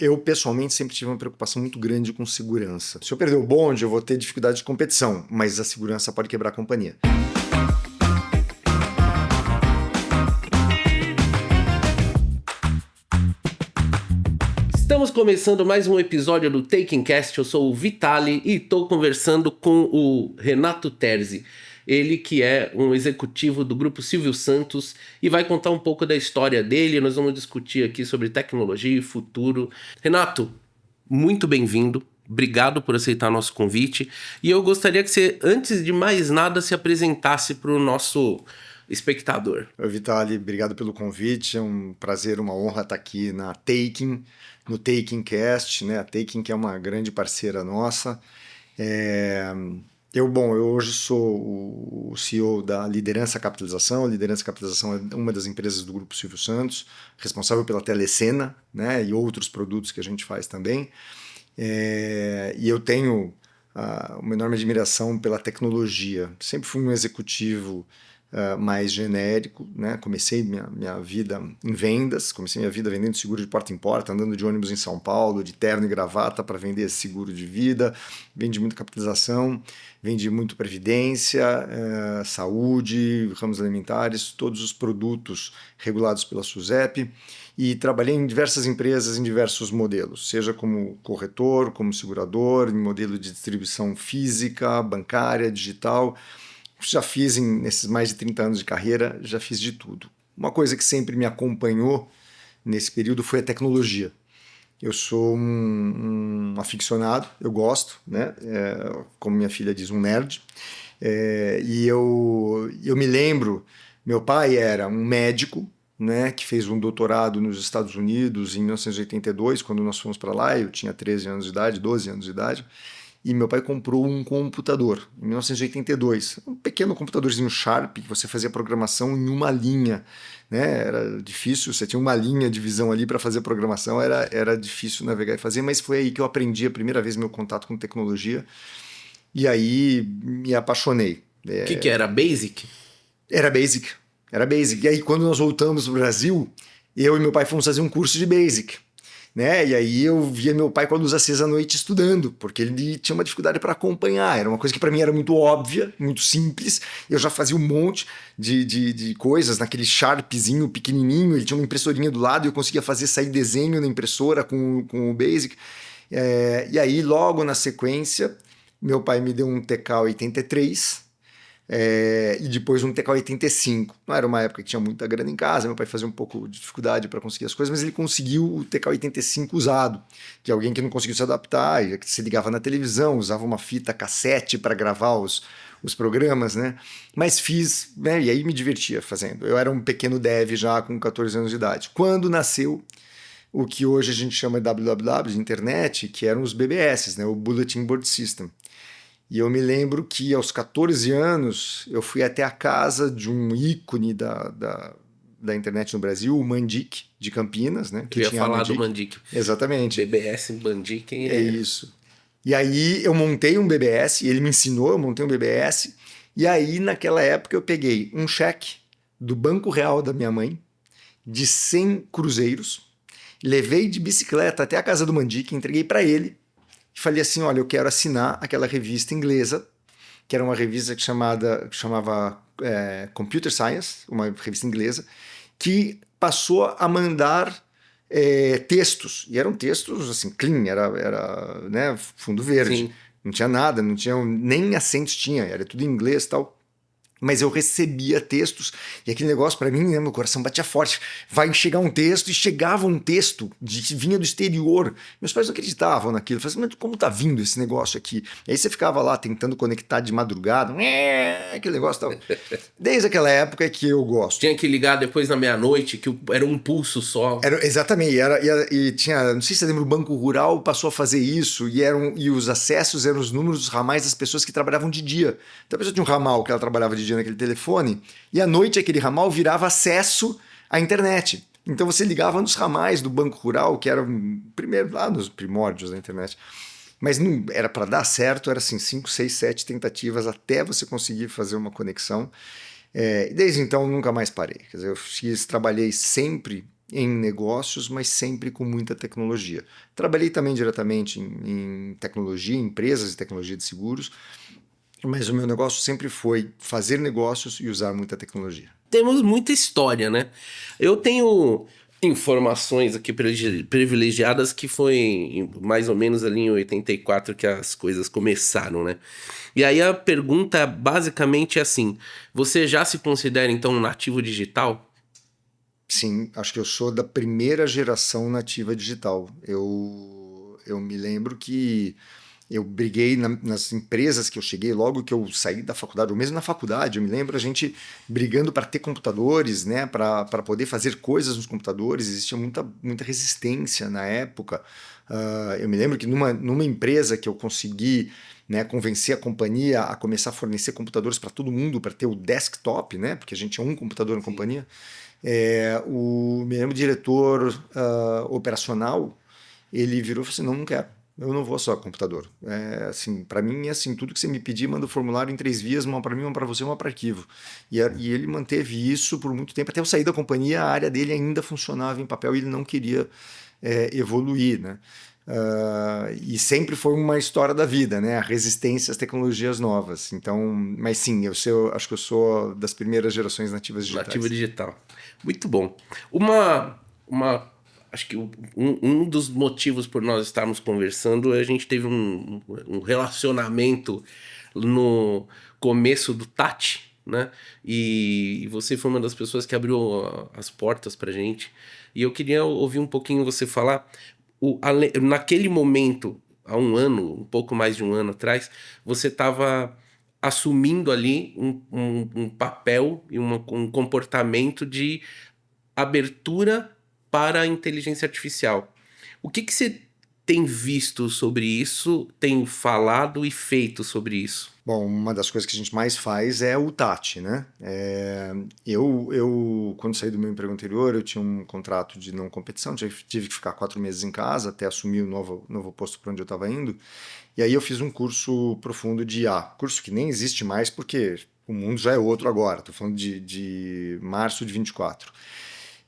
Eu, pessoalmente, sempre tive uma preocupação muito grande com segurança. Se eu perder o bonde, eu vou ter dificuldade de competição, mas a segurança pode quebrar a companhia. Estamos começando mais um episódio do Taking Cast. Eu sou o Vitali e estou conversando com o Renato Terzi. Ele que é um executivo do Grupo Silvio Santos e vai contar um pouco da história dele. Nós vamos discutir aqui sobre tecnologia e futuro. Renato, muito bem-vindo. Obrigado por aceitar nosso convite. E eu gostaria que você, antes de mais nada, se apresentasse para o nosso espectador. Oi, Vitali, obrigado pelo convite. É um prazer, uma honra estar aqui na Taking, no Taking Cast, né? A Taking que é uma grande parceira nossa. Eu hoje sou o CEO da Liderança Capitalização. A Liderança Capitalização é uma das empresas do Grupo Silvio Santos, responsável pela Telecena, né? E outros produtos que a gente faz também. E eu tenho uma enorme admiração pela tecnologia. Sempre fui um executivo mais genérico, né? Comecei minha vida em vendas, comecei minha vida vendendo seguro de porta em porta, andando de ônibus em São Paulo, de terno e gravata para vender seguro de vida, vendi muito capitalização, vendi muito previdência, saúde, ramos alimentares, todos os produtos regulados pela SUSEP, e trabalhei em diversas empresas, em diversos modelos, seja como corretor, como segurador, em modelo de distribuição física, bancária, digital. Já fiz, nesses mais de 30 anos de carreira, já fiz de tudo. Uma coisa que sempre me acompanhou nesse período foi a tecnologia. Eu sou um aficionado, eu gosto, né? Como minha filha diz, um nerd. E eu me lembro, meu pai era um médico, né, que fez um doutorado nos Estados Unidos em 1982, quando nós fomos para lá, eu tinha 13 anos de idade, 12 anos de idade. E meu pai comprou um computador em 1982, um pequeno computadorzinho Sharp que você fazia programação em uma linha, né? Era difícil, você tinha uma linha de visão ali para fazer programação, era difícil navegar e fazer, mas foi aí que eu aprendi a primeira vez meu contato com tecnologia e aí me apaixonei. O que era? Basic? Era Basic, era Basic. E aí quando nós voltamos para o Brasil, eu e meu pai fomos fazer um curso de Basic. Né? E aí eu via meu pai com a luz acesa à noite estudando, porque ele tinha uma dificuldade para acompanhar. Era uma coisa que para mim era muito óbvia, muito simples. Eu já fazia um monte de coisas naquele Sharpzinho pequenininho. Ele tinha uma impressorinha do lado e eu conseguia fazer sair desenho na impressora com o Basic. E aí logo na sequência, meu pai me deu um TK-83, e depois um TK-85. Não era uma época que tinha muita grana em casa, meu pai fazia um pouco de dificuldade para conseguir as coisas, mas ele conseguiu o TK-85 usado, que é alguém que não conseguiu se adaptar, que se ligava na televisão, usava uma fita cassete para gravar os programas, né? Mas fiz, né? E aí me divertia fazendo. Eu era um pequeno dev já com 14 anos de idade. Quando nasceu o que hoje a gente chama de WWW, de internet, que eram os BBS, né? O Bulletin Board System. E eu me lembro que aos 14 anos eu fui até a casa de um ícone da internet no Brasil, o Mandic, de Campinas, né? Eu ia falar do Mandic. Exatamente. BBS, Mandic. É isso. E aí eu montei um BBS, ele me ensinou, eu montei um BBS, e aí naquela época eu peguei um cheque do Banco Real da minha mãe, de 100 cruzeiros, levei de bicicleta até a casa do Mandic, entreguei para ele, e falei assim, olha, eu quero assinar aquela revista inglesa, que era uma revista que chamava Computer Science, uma revista inglesa, que passou a mandar textos, e eram textos assim, clean, era né, fundo verde, sim. Não tinha nada, não tinha nem acentos tinha, era tudo em inglês e tal. Mas eu recebia textos e aquele negócio para mim, né, meu coração batia forte. Vai chegar um texto e chegava um texto que vinha do exterior. Meus pais não acreditavam naquilo. Eu falei assim, mas como tá vindo esse negócio aqui? E aí você ficava lá tentando conectar de madrugada, aquele negócio tal. Desde aquela época é que eu gosto. Tinha que ligar depois da meia-noite, que era um pulso só. Exatamente. E tinha, não sei se você lembra, o Banco Rural passou a fazer isso e os acessos eram os números dos ramais das pessoas que trabalhavam de dia. Então a pessoa tinha um ramal que ela trabalhava de dia naquele telefone, e à noite aquele ramal virava acesso à internet. Então você ligava nos ramais do Banco Rural, que era primeiro lá nos primórdios da internet. Mas não era para dar certo, era assim 5, 6, 7 tentativas até você conseguir fazer uma conexão. E desde então nunca mais parei. Quer dizer, trabalhei sempre em negócios, mas sempre com muita tecnologia. Trabalhei também diretamente em tecnologia, em empresas de tecnologia de seguros, mas o meu negócio sempre foi fazer negócios e usar muita tecnologia. Temos muita história, né? Eu tenho informações aqui privilegiadas que foi mais ou menos ali em 84 que as coisas começaram, né? E aí a pergunta basicamente é assim: você já se considera então um nativo digital? Sim, acho que eu sou da primeira geração nativa digital. Eu me lembro que eu briguei nas empresas que eu cheguei logo que eu saí da faculdade, ou mesmo na faculdade, eu me lembro a gente brigando para ter computadores, né, para poder fazer coisas nos computadores. Existia muita resistência na época. Eu me lembro que numa empresa que eu consegui, né, convencer a companhia a começar a fornecer computadores para todo mundo, para ter o desktop, né, porque a gente tinha um computador na Sim. companhia. O mesmo diretor operacional, ele virou e falou assim, não quero. Eu não vou só computador. Assim, para mim é assim, tudo que você me pedir, manda o formulário em 3 vias, uma para mim, uma para você, uma para arquivo. E ele manteve isso por muito tempo. Até eu sair da companhia, a área dele ainda funcionava em papel e ele não queria evoluir, né? E sempre foi uma história da vida, né? A resistência às tecnologias novas. Então, mas sim, acho que eu sou das primeiras gerações nativas Nativo digitais. digital. Muito bom. Uma, acho que um dos motivos por nós estarmos conversando é a gente teve um relacionamento no começo do Tati, né? E você foi uma das pessoas que abriu as portas pra gente. E eu queria ouvir um pouquinho você falar. Naquele momento, há um ano, um pouco mais de um ano atrás, você estava assumindo ali um papel e um comportamento de abertura para a inteligência artificial. O que você tem visto sobre isso, tem falado e feito sobre isso? Bom, uma das coisas que a gente mais faz é o TAT, né? Quando saí do meu emprego anterior, eu tinha um contrato de não competição, tive que ficar 4 meses em casa até assumir o novo posto para onde eu estava indo. E aí eu fiz um curso profundo de IA, curso que nem existe mais porque o mundo já é outro agora. Estou falando de março de 24.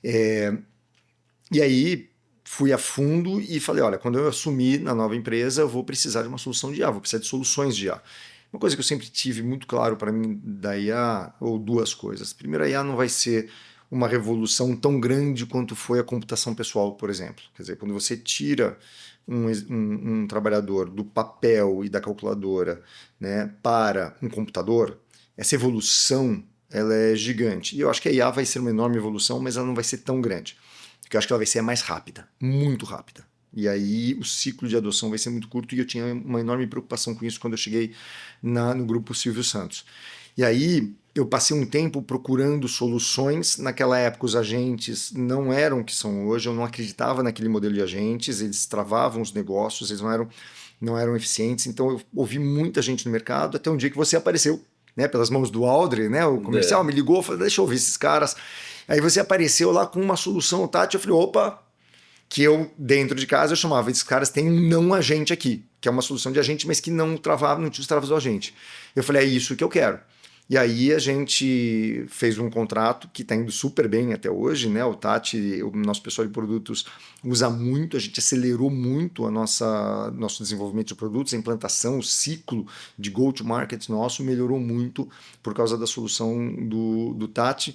E aí fui a fundo e falei, olha, quando eu assumir na nova empresa, eu vou precisar de uma solução de IA, vou precisar de soluções de IA. Uma coisa que eu sempre tive muito claro para mim da IA, ou duas coisas. Primeiro, a IA não vai ser uma revolução tão grande quanto foi a computação pessoal, por exemplo. Quer dizer, quando você tira um trabalhador do papel e da calculadora, né, para um computador, essa evolução ela é gigante. E eu acho que a IA vai ser uma enorme evolução, mas ela não vai ser tão grande. Porque eu acho que ela vai ser mais rápida, muito rápida. E aí o ciclo de adoção vai ser muito curto e eu tinha uma enorme preocupação com isso quando eu cheguei no grupo Silvio Santos. E aí eu passei um tempo procurando soluções. Naquela época os agentes não eram o que são hoje, eu não acreditava naquele modelo de agentes, eles travavam os negócios, eles não eram eficientes. Então eu ouvi muita gente no mercado até um dia que você apareceu, né, pelas mãos do Aldre, né, o comercial me ligou, falou, deixa eu ouvir esses caras. Aí você apareceu lá com uma solução, Tati, eu falei, opa, que eu, dentro de casa, eu chamava, esses caras têm um não agente aqui, que é uma solução de agente, mas que não travava, não tinha os travas do agente. Eu falei, é isso que eu quero. E aí a gente fez um contrato que está indo super bem até hoje, né? O Tati, o nosso pessoal de produtos usa muito, a gente acelerou muito nosso desenvolvimento de produtos, a implantação, o ciclo de go-to-market nosso melhorou muito por causa da solução do Tati,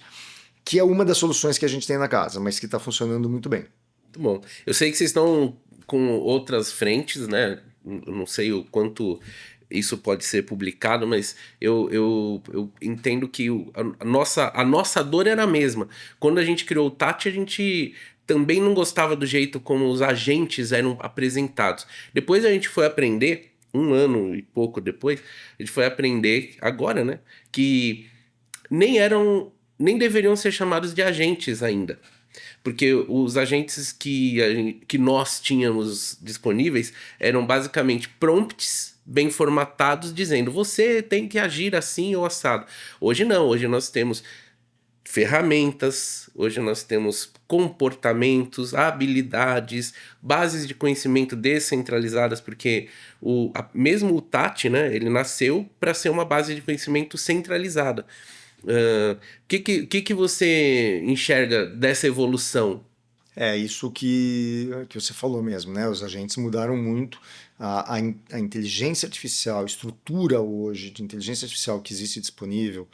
que é uma das soluções que a gente tem na casa, mas que está funcionando muito bem. Muito bom. Eu sei que vocês estão com outras frentes, né? Eu não sei o quanto isso pode ser publicado, mas eu entendo que a nossa dor era a mesma. Quando a gente criou o Tati, a gente também não gostava do jeito como os agentes eram apresentados. Depois a gente foi aprender, um ano e pouco depois, a gente foi aprender agora, né? Que nem eram, nem deveriam ser chamados de agentes ainda. Porque os agentes que nós tínhamos disponíveis eram basicamente prompts bem formatados dizendo você tem que agir assim ou assado. Hoje não, hoje nós temos ferramentas, hoje nós temos comportamentos, habilidades, bases de conhecimento descentralizadas, porque mesmo o Tati, né, ele nasceu para ser uma base de conhecimento centralizada. O que você enxerga dessa evolução? É isso que você falou mesmo, né? Os agentes mudaram muito. A inteligência artificial, a estrutura hoje de inteligência artificial que existe disponível,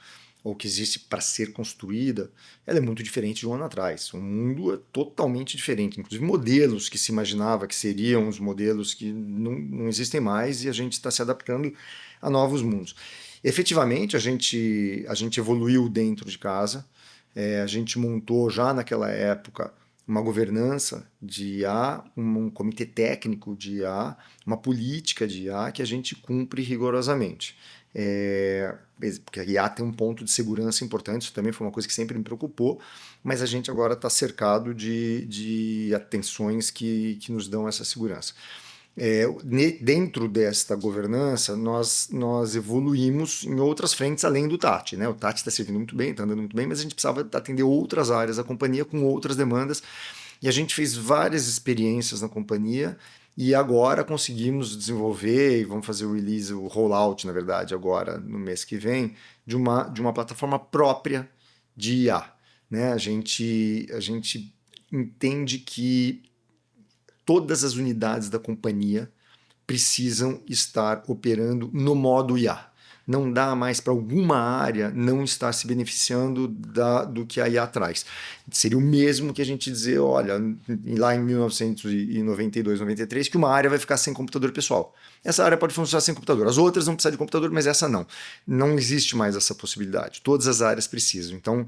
ou que existe para ser construída, ela é muito diferente de um ano atrás. O mundo é totalmente diferente. Inclusive, modelos que se imaginava que seriam os modelos que não existem mais e a gente está se adaptando a novos mundos. Efetivamente, a gente evoluiu dentro de casa. A gente montou já naquela época uma governança de IA, um comitê técnico de IA, uma política de IA que a gente cumpre rigorosamente. Porque a IA tem um ponto de segurança importante, isso também foi uma coisa que sempre me preocupou, mas a gente agora está cercado de atenções que nos dão essa segurança. Dentro desta governança, nós evoluímos em outras frentes além do TAT, né? O TAT está servindo muito bem, está andando muito bem, mas a gente precisava atender outras áreas da companhia com outras demandas, e a gente fez várias experiências na companhia, e agora conseguimos desenvolver, e vamos fazer o release, o rollout, na verdade, agora no mês que vem, de uma plataforma própria de IA. Né? A gente entende que todas as unidades da companhia precisam estar operando no modo IA. Não dá mais para alguma área não estar se beneficiando do que a IA traz. Seria o mesmo que a gente dizer, olha, lá em 1992, 93, que uma área vai ficar sem computador pessoal. Essa área pode funcionar sem computador. As outras não precisam de computador, mas essa não. Não existe mais essa possibilidade. Todas as áreas precisam. Então,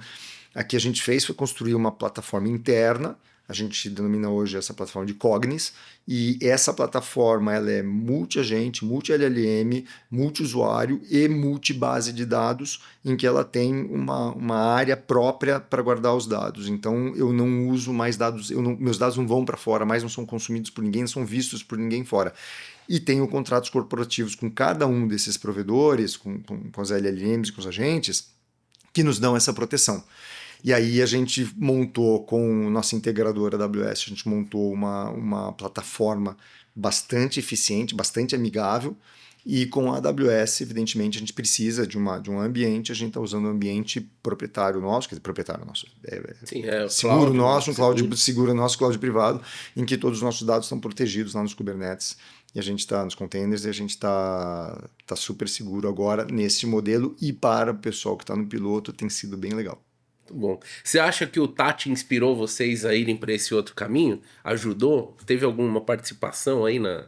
o que a gente fez foi construir uma plataforma interna. A gente denomina hoje essa plataforma de Cognis, e essa plataforma ela é multi-agente, multi-LLM, multi-usuário e multi-base de dados, em que ela tem uma área própria para guardar os dados. Então eu não uso mais dados, meus dados não vão para fora, mais não são consumidos por ninguém, não são vistos por ninguém fora. E tenho contratos corporativos com cada um desses provedores, com as LLMs e com os agentes, que nos dão essa proteção. E aí a gente montou com nossa integradora AWS, a gente montou uma plataforma bastante eficiente, bastante amigável, e com a AWS, evidentemente, a gente precisa de um ambiente, a gente está usando um ambiente proprietário nosso, quer dizer, proprietário nosso, Sim, seguro cloud, nosso, um seguro. cloud seguro nosso, cloud privado, em que todos os nossos dados estão protegidos lá nos Kubernetes, e a gente está nos containers, e a gente está super seguro agora nesse modelo, e para o pessoal que está no piloto tem sido bem legal. Muito bom. Você acha que o Tati inspirou vocês a irem para esse outro caminho? Ajudou? Teve alguma participação aí na...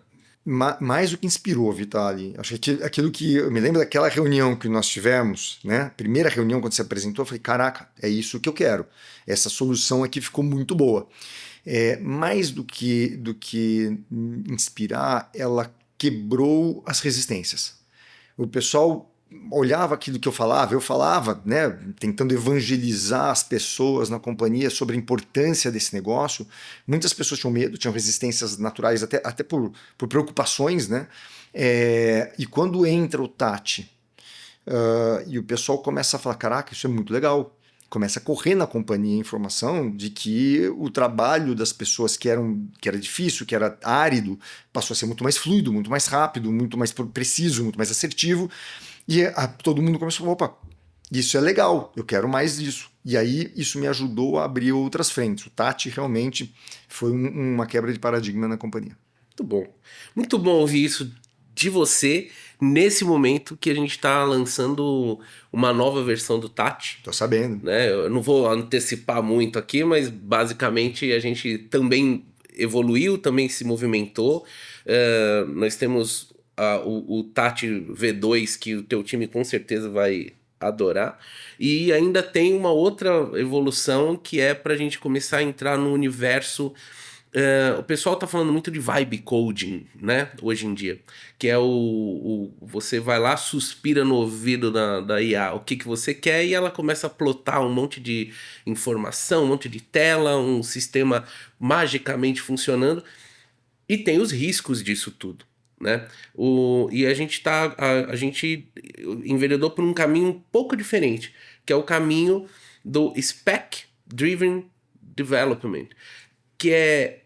Mais do que inspirou, Vitali. Acho que aquilo que eu me lembro daquela reunião que nós tivemos, né? Primeira reunião quando você apresentou, eu falei: caraca, é isso que eu quero. Essa solução aqui ficou muito boa. Mais do que inspirar, ela quebrou as resistências. O pessoal olhava aquilo que eu falava, né, tentando evangelizar as pessoas na companhia sobre a importância desse negócio. Muitas pessoas tinham medo, tinham resistências naturais, até por preocupações, né? E quando entra o Tati, e o pessoal começa a falar: caraca, isso é muito legal. Começa a correr na companhia a informação de que o trabalho das pessoas que era difícil, que era árido, passou a ser muito mais fluido, muito mais rápido, muito mais preciso, muito mais assertivo. E todo mundo começou a falar: opa, isso é legal, eu quero mais disso. E aí isso me ajudou a abrir outras frentes. O Tati realmente foi uma quebra de paradigma na companhia. Muito bom. Muito bom ouvir isso de você nesse momento que a gente está lançando uma nova versão do Tati. Tô sabendo. Né? Eu não vou antecipar muito aqui, mas basicamente a gente também evoluiu, também se movimentou. Nós temos o Tati V2, que o teu time com certeza vai adorar. E ainda tem uma outra evolução que é para a gente começar a entrar no universo. O pessoal tá falando muito de vibe coding, né? Hoje em dia. Que é você vai lá, suspira no ouvido da IA o que você quer e ela começa a plotar um monte de informação, um monte de tela, um sistema magicamente funcionando. E tem os riscos disso tudo, né? E a gente enveredou por um caminho um pouco diferente, que é o caminho do Spec Driven Development, que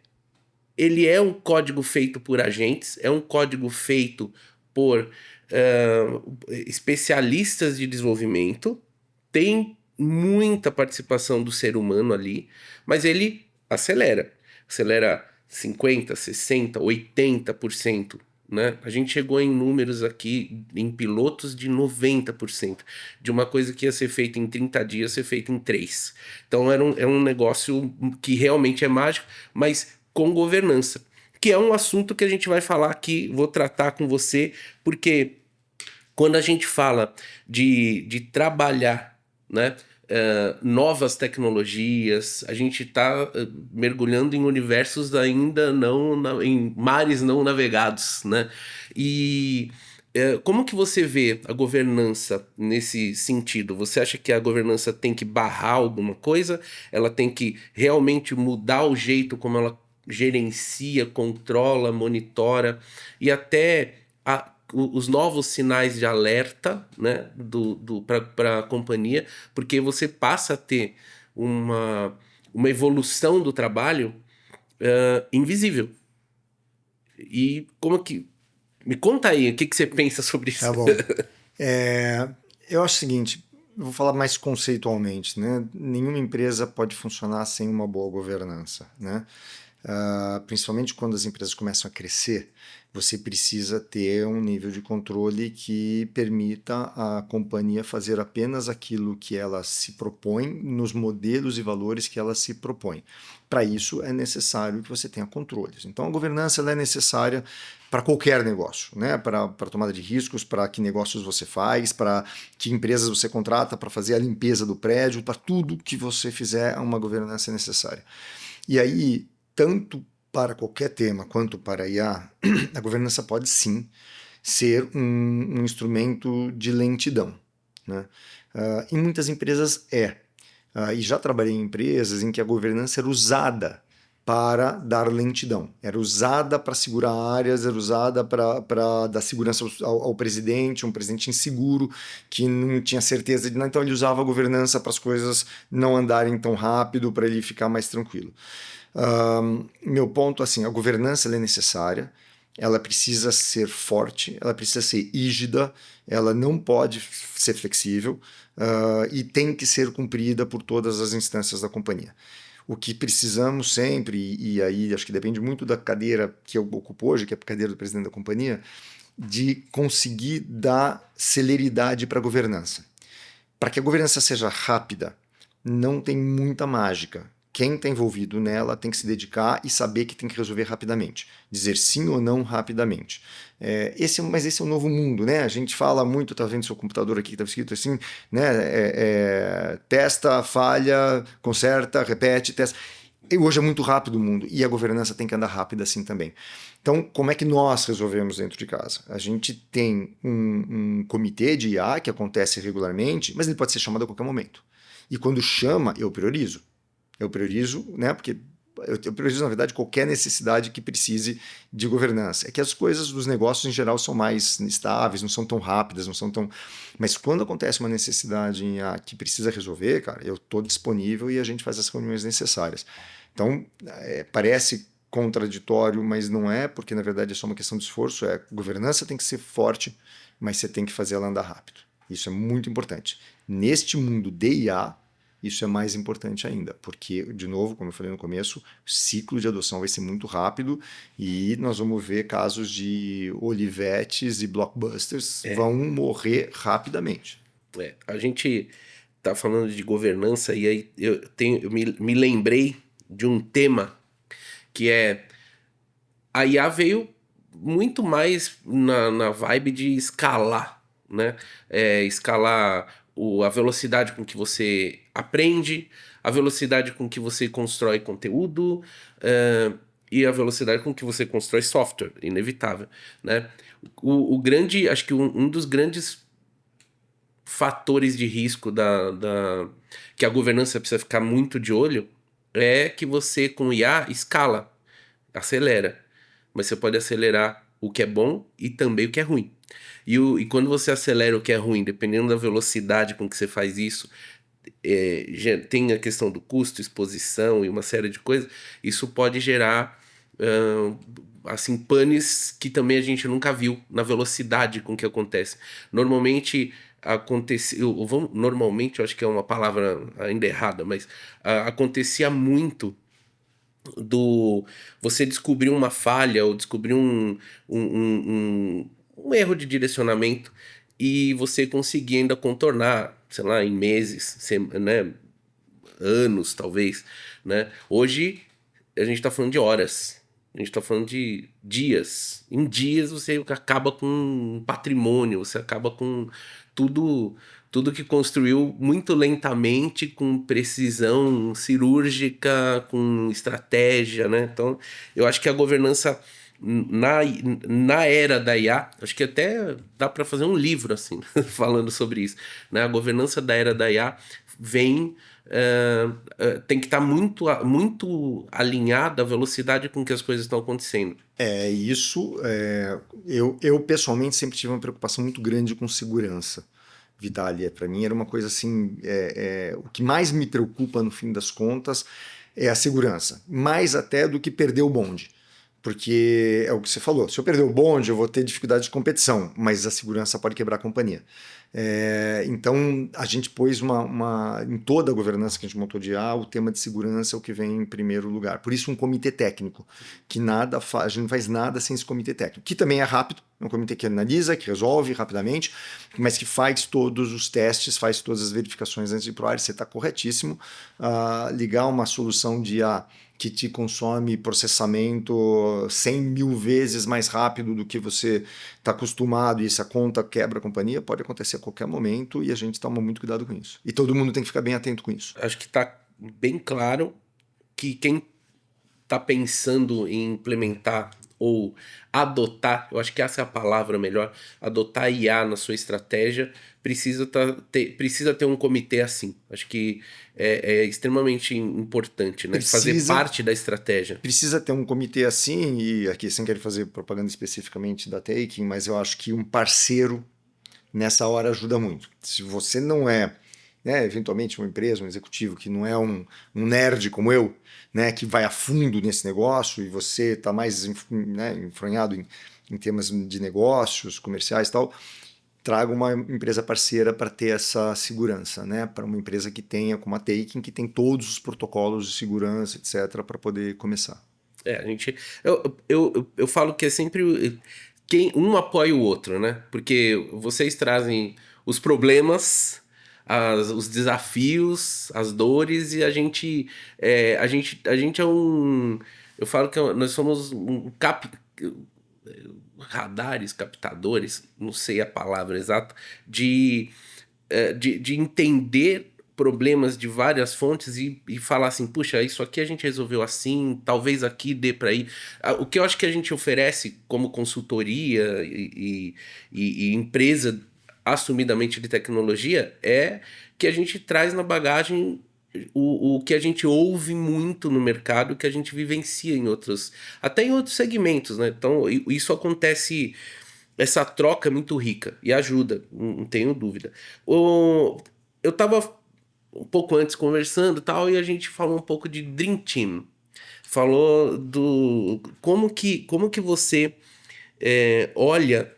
ele é um código feito por agentes, é um código feito por especialistas de desenvolvimento, tem muita participação do ser humano ali, mas ele acelera. Acelera 50%, 60%, 80%. Né? A gente chegou em números aqui, em pilotos, de 90%. De uma coisa que ia ser feita em 30 dias, ser feita em 3. Então é um negócio que realmente é mágico, mas com governança. Que é um assunto que a gente vai falar aqui, vou tratar com você, porque quando a gente fala de trabalhar, né, novas tecnologias, a gente está mergulhando em universos ainda não, em mares não navegados, né? E como que você vê a governança nesse sentido? Você acha que a governança tem que barrar alguma coisa? Ela tem que realmente mudar o jeito como ela gerencia, controla, monitora e até os novos sinais de alerta, né, para a companhia, porque você passa a ter uma evolução do trabalho invisível. E como que... Me conta aí, o que você pensa sobre Tá isso? bom. Eu acho o seguinte, eu vou falar mais conceitualmente, né? Nenhuma empresa pode funcionar sem uma boa governança, né? Principalmente quando as empresas começam a crescer, você precisa ter um nível de controle que permita à companhia fazer apenas aquilo que ela se propõe nos modelos e valores que ela se propõe. Para isso é necessário que você tenha controles. Então a governança ela é necessária para qualquer negócio, né? Para tomada de riscos, para que negócios você faz, para que empresas você contrata para fazer a limpeza do prédio, para tudo que você fizer, uma governança é necessária. E aí, tanto para qualquer tema quanto para a IA, a governança pode sim ser um instrumento de lentidão, né? Em muitas empresas e já trabalhei em empresas em que a governança era usada para dar lentidão, era usada para segurar áreas, era usada para dar segurança ao presidente, um presidente inseguro que não tinha certeza de nada, então ele usava a governança para as coisas não andarem tão rápido, para ele ficar mais tranquilo. Meu ponto, assim, a governança ela é necessária, ela precisa ser forte, ela precisa ser rígida, ela não pode ser flexível e tem que ser cumprida por todas as instâncias da companhia. O que precisamos sempre, e aí acho que depende muito da cadeira que eu ocupo hoje, que é a cadeira do presidente da companhia, de conseguir dar celeridade para a governança. Para que a governança seja rápida, não tem muita mágica. Quem está envolvido nela tem que se dedicar e saber que tem que resolver rapidamente. Dizer sim ou não rapidamente. Mas esse é um novo mundo, né? A gente fala muito, tá vendo seu computador aqui que está escrito assim, né? Testa, falha, conserta, repete, testa. E hoje é muito rápido o mundo e a governança tem que andar rápida assim também. Então, como é que nós resolvemos dentro de casa? A gente tem um comitê de IA que acontece regularmente, mas ele pode ser chamado a qualquer momento. E quando chama, eu priorizo. Eu priorizo, né? Porque eu priorizo, na verdade, qualquer necessidade que precise de governança. É que as coisas dos negócios, em geral, são mais estáveis, não são tão rápidas, não são tão... Mas quando acontece uma necessidade que precisa resolver, cara, eu estou disponível e a gente faz as reuniões necessárias. Então, parece contraditório, mas não é, porque, na verdade, é só uma questão de esforço. Governança tem que ser forte, mas você tem que fazer ela andar rápido. Isso é muito importante. Neste mundo de IA, isso é mais importante ainda, porque, de novo, como eu falei no começo, o ciclo de adoção vai ser muito rápido e nós vamos ver casos de Olivetes e Blockbusters vão morrer rapidamente. A gente tá falando de governança e aí eu me lembrei de um tema que é... A IA veio muito mais na vibe de escalar, né? Escalar a velocidade com que você aprende, a velocidade com que você constrói conteúdo, e a velocidade com que você constrói software, inevitável, né? Acho que um dos grandes fatores de risco que a governança precisa ficar muito de olho é que você, com IA, escala, acelera. Mas você pode acelerar o que é bom e também o que é ruim. E quando você acelera o que é ruim, dependendo da velocidade com que você faz isso, tem a questão do custo, exposição e uma série de coisas, isso pode gerar assim, panes que também a gente nunca viu na velocidade com que acontece. Normalmente normalmente, eu acho que é uma palavra ainda errada, mas acontecia muito do você descobrir uma falha ou descobrir um erro de direcionamento e você conseguir ainda contornar, sei lá, em meses, né, anos talvez, né? Hoje a gente está falando de horas, a gente está falando de dias. Em dias você acaba com um patrimônio, você acaba com tudo, tudo que construiu muito lentamente, com precisão cirúrgica, com estratégia, né? Então, eu acho que a governança na, na era da IA, acho que até dá para fazer um livro assim, falando sobre isso, né? A governança da era da IA vem tem que estar muito alinhada à velocidade com que as coisas estão acontecendo. Eu pessoalmente sempre tive uma preocupação muito grande com segurança. Vitalia, para mim era uma coisa assim, o que mais me preocupa no fim das contas é a segurança, mais até do que perder o bonde. Porque é o que você falou, se eu perder o bonde eu vou ter dificuldade de competição, mas a segurança pode quebrar a companhia. Então a gente pôs em toda a governança que a gente montou de IA, o tema de segurança é o que vem em primeiro lugar. Por isso um comitê técnico, que a gente não faz nada sem esse comitê técnico, que também é rápido, é um comitê que analisa, que resolve rapidamente, mas que faz todos os testes, faz todas as verificações antes de ir para o ar. Você está corretíssimo. Ligar uma solução de IA que te consome processamento 100 mil vezes mais rápido do que você está acostumado e essa conta quebra a companhia, pode acontecer a qualquer momento e a gente toma muito cuidado com isso. E todo mundo tem que ficar bem atento com isso. Acho que está bem claro que quem está pensando em implementar ou adotar, eu acho que essa é a palavra melhor, adotar IA na sua estratégia, precisa ter um comitê assim. Acho que é extremamente importante, né? Fazer parte da estratégia. Precisa ter um comitê assim, e aqui sem querer fazer propaganda especificamente da Taking, mas eu acho que um parceiro nessa hora ajuda muito. Se você não é, né, eventualmente uma empresa, um executivo que não é um nerd como eu, né, que vai a fundo nesse negócio e você está mais enfronhado em temas de negócios, comerciais e tal, traga uma empresa parceira para ter essa segurança, né, para uma empresa que tenha, como a Taking, que tem todos os protocolos de segurança, etc., para poder começar. Eu falo que é sempre quem um apoia o outro, né? Porque vocês trazem os problemas, os desafios, as dores e a gente é um, eu falo que nós somos radares, captadores, não sei a palavra exata, de entender problemas de várias fontes e falar assim, puxa, isso aqui a gente resolveu assim, talvez aqui dê para ir. O que eu acho que a gente oferece como consultoria e empresa assumidamente de tecnologia é que a gente traz na bagagem o que a gente ouve muito no mercado, que a gente vivencia em outros, até em outros segmentos, né? Então, isso acontece, essa troca é muito rica e ajuda, não tenho dúvida. Eu tava um pouco antes conversando e tal, e a gente falou um pouco de Dream Team. Falou do como que você olha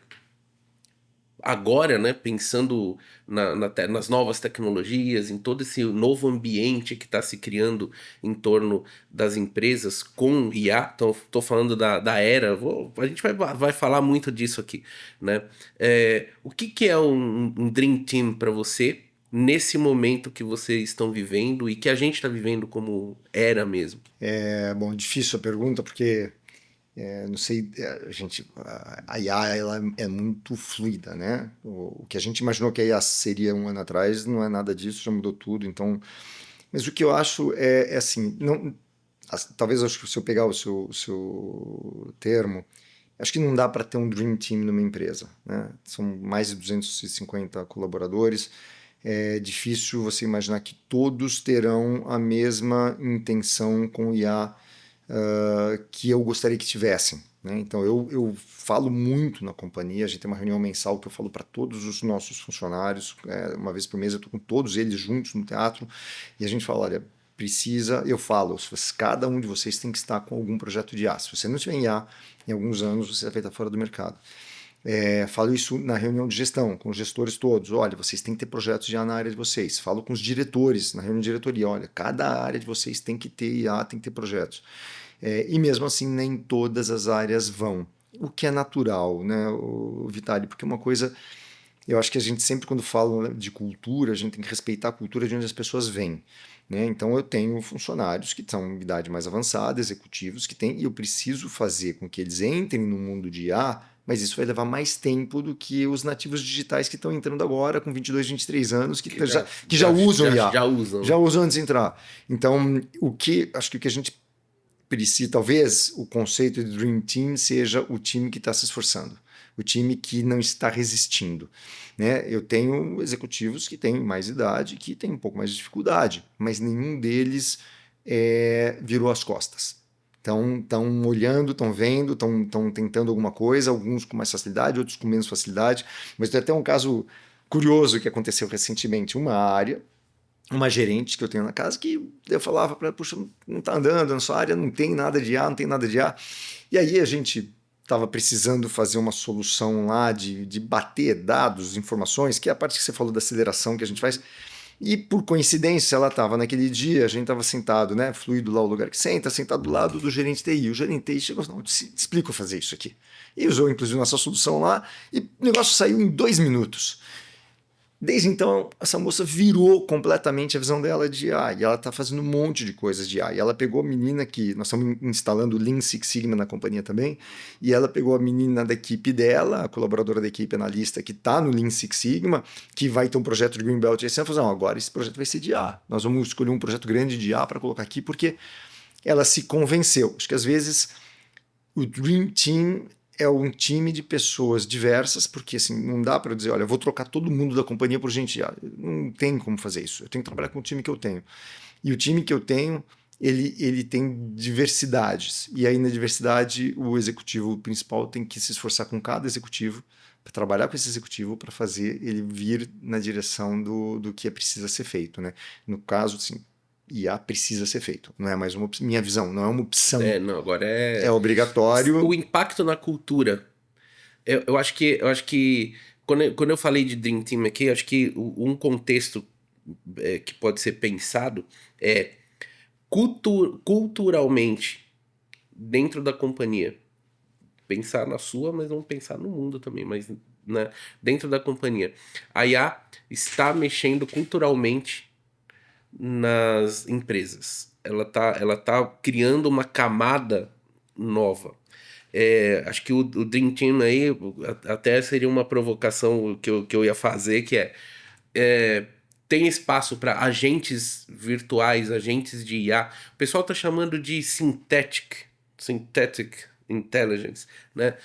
agora, né, pensando nas novas tecnologias, em todo esse novo ambiente que está se criando em torno das empresas com IA. Então, estou falando da era, a gente vai falar muito disso aqui, né? O que é um Dream Team para você nesse momento que vocês estão vivendo e que a gente está vivendo como era mesmo? Bom, difícil a pergunta, porque não sei, a IA ela é muito fluida, né? O que a gente imaginou que a IA seria um ano atrás não é nada disso, já mudou tudo. Então, mas o que eu acho é assim, não, talvez acho que se eu pegar o seu termo, acho que não dá para ter um dream team numa empresa, né? São mais de 250 colaboradores. É difícil você imaginar que todos terão a mesma intenção com o IA que eu gostaria que tivessem. Né? Então eu falo muito na companhia, a gente tem uma reunião mensal que eu falo para todos os nossos funcionários, uma vez por mês eu estou com todos eles juntos no teatro e a gente fala, olha, eu falo, cada um de vocês tem que estar com algum projeto de IA. Se você não tiver em IA, em alguns anos você vai estar fora do mercado. Falo isso na reunião de gestão, com os gestores todos. Olha, vocês têm que ter projetos de IA na área de vocês. Falo com os diretores, na reunião de diretoria. Olha, cada área de vocês tem que ter IA, tem que ter projetos. E mesmo assim, nem todas as áreas vão. O que é natural, né, o Vitali? Porque uma coisa, eu acho que a gente sempre, quando fala, né, de cultura, a gente tem que respeitar a cultura de onde as pessoas vêm. Né? Então, eu tenho funcionários que são em idade mais avançada, executivos que têm, e eu preciso fazer com que eles entrem no mundo de IA, mas isso vai levar mais tempo do que os nativos digitais que estão entrando agora, com 22, 23 anos, que já usam IA, já usam. já usam antes de entrar. Então, acho que o que a gente precisa, talvez o conceito de Dream Team seja o time que está se esforçando, o time que não está resistindo. Né? Eu tenho executivos que têm mais idade, que têm um pouco mais de dificuldade, mas nenhum deles virou as costas. Estão olhando, estão vendo, estão tentando alguma coisa, alguns com mais facilidade, outros com menos facilidade. Mas tem até um caso curioso que aconteceu recentemente. Uma gerente que eu tenho na casa que eu falava para ela, puxa, não está andando na sua área, não tem nada de A, não tem nada de A. E aí a gente estava precisando fazer uma solução lá de bater dados, informações, que é a parte que você falou da aceleração que a gente faz. E por coincidência, ela estava naquele dia, a gente estava sentado, né, fluido lá o lugar que senta, sentado do lado do gerente TI. O gerente TI chegou e falou, não, te explico fazer isso aqui. E usou, inclusive, nossa solução lá, e o negócio saiu em 2 minutos. Desde então, essa moça virou completamente a visão dela de AI, e ela está fazendo um monte de coisas de AI. Ela pegou a menina que, nós estamos instalando o Lean Six Sigma na companhia também, e ela pegou a menina da equipe dela, a colaboradora da equipe analista que está no Lean Six Sigma, que vai ter um projeto de Greenbelt esse ano, falou, não, agora esse projeto vai ser de IA. Nós vamos escolher um projeto grande de IA para colocar aqui, porque ela se convenceu. Acho que às vezes o Dream Team é um time de pessoas diversas, porque assim, não dá para dizer, olha, eu vou trocar todo mundo da companhia por gente. Não tem como fazer isso. Eu tenho que trabalhar com o time que eu tenho. E o time que eu tenho, ele tem diversidades. E aí, na diversidade, o executivo principal tem que se esforçar com cada executivo, para trabalhar com esse executivo, para fazer ele vir na direção do que precisa ser feito. Né? No caso, assim, IA precisa ser feito. Não é mais uma opção. Minha visão, não é uma opção. Não, agora É o obrigatório. impacto na cultura. Eu acho que quando eu falei de Dream Team aqui, eu acho que um contexto que pode ser pensado é culturalmente dentro da companhia. Pensar na sua, mas não pensar no mundo também, mas né, dentro da companhia. A IA está mexendo culturalmente nas empresas. Ela tá criando uma camada nova. Acho que o Dream Team aí até seria uma provocação que eu ia fazer, que tem espaço para agentes virtuais, agentes de IA. O pessoal está chamando de synthetic intelligence, né?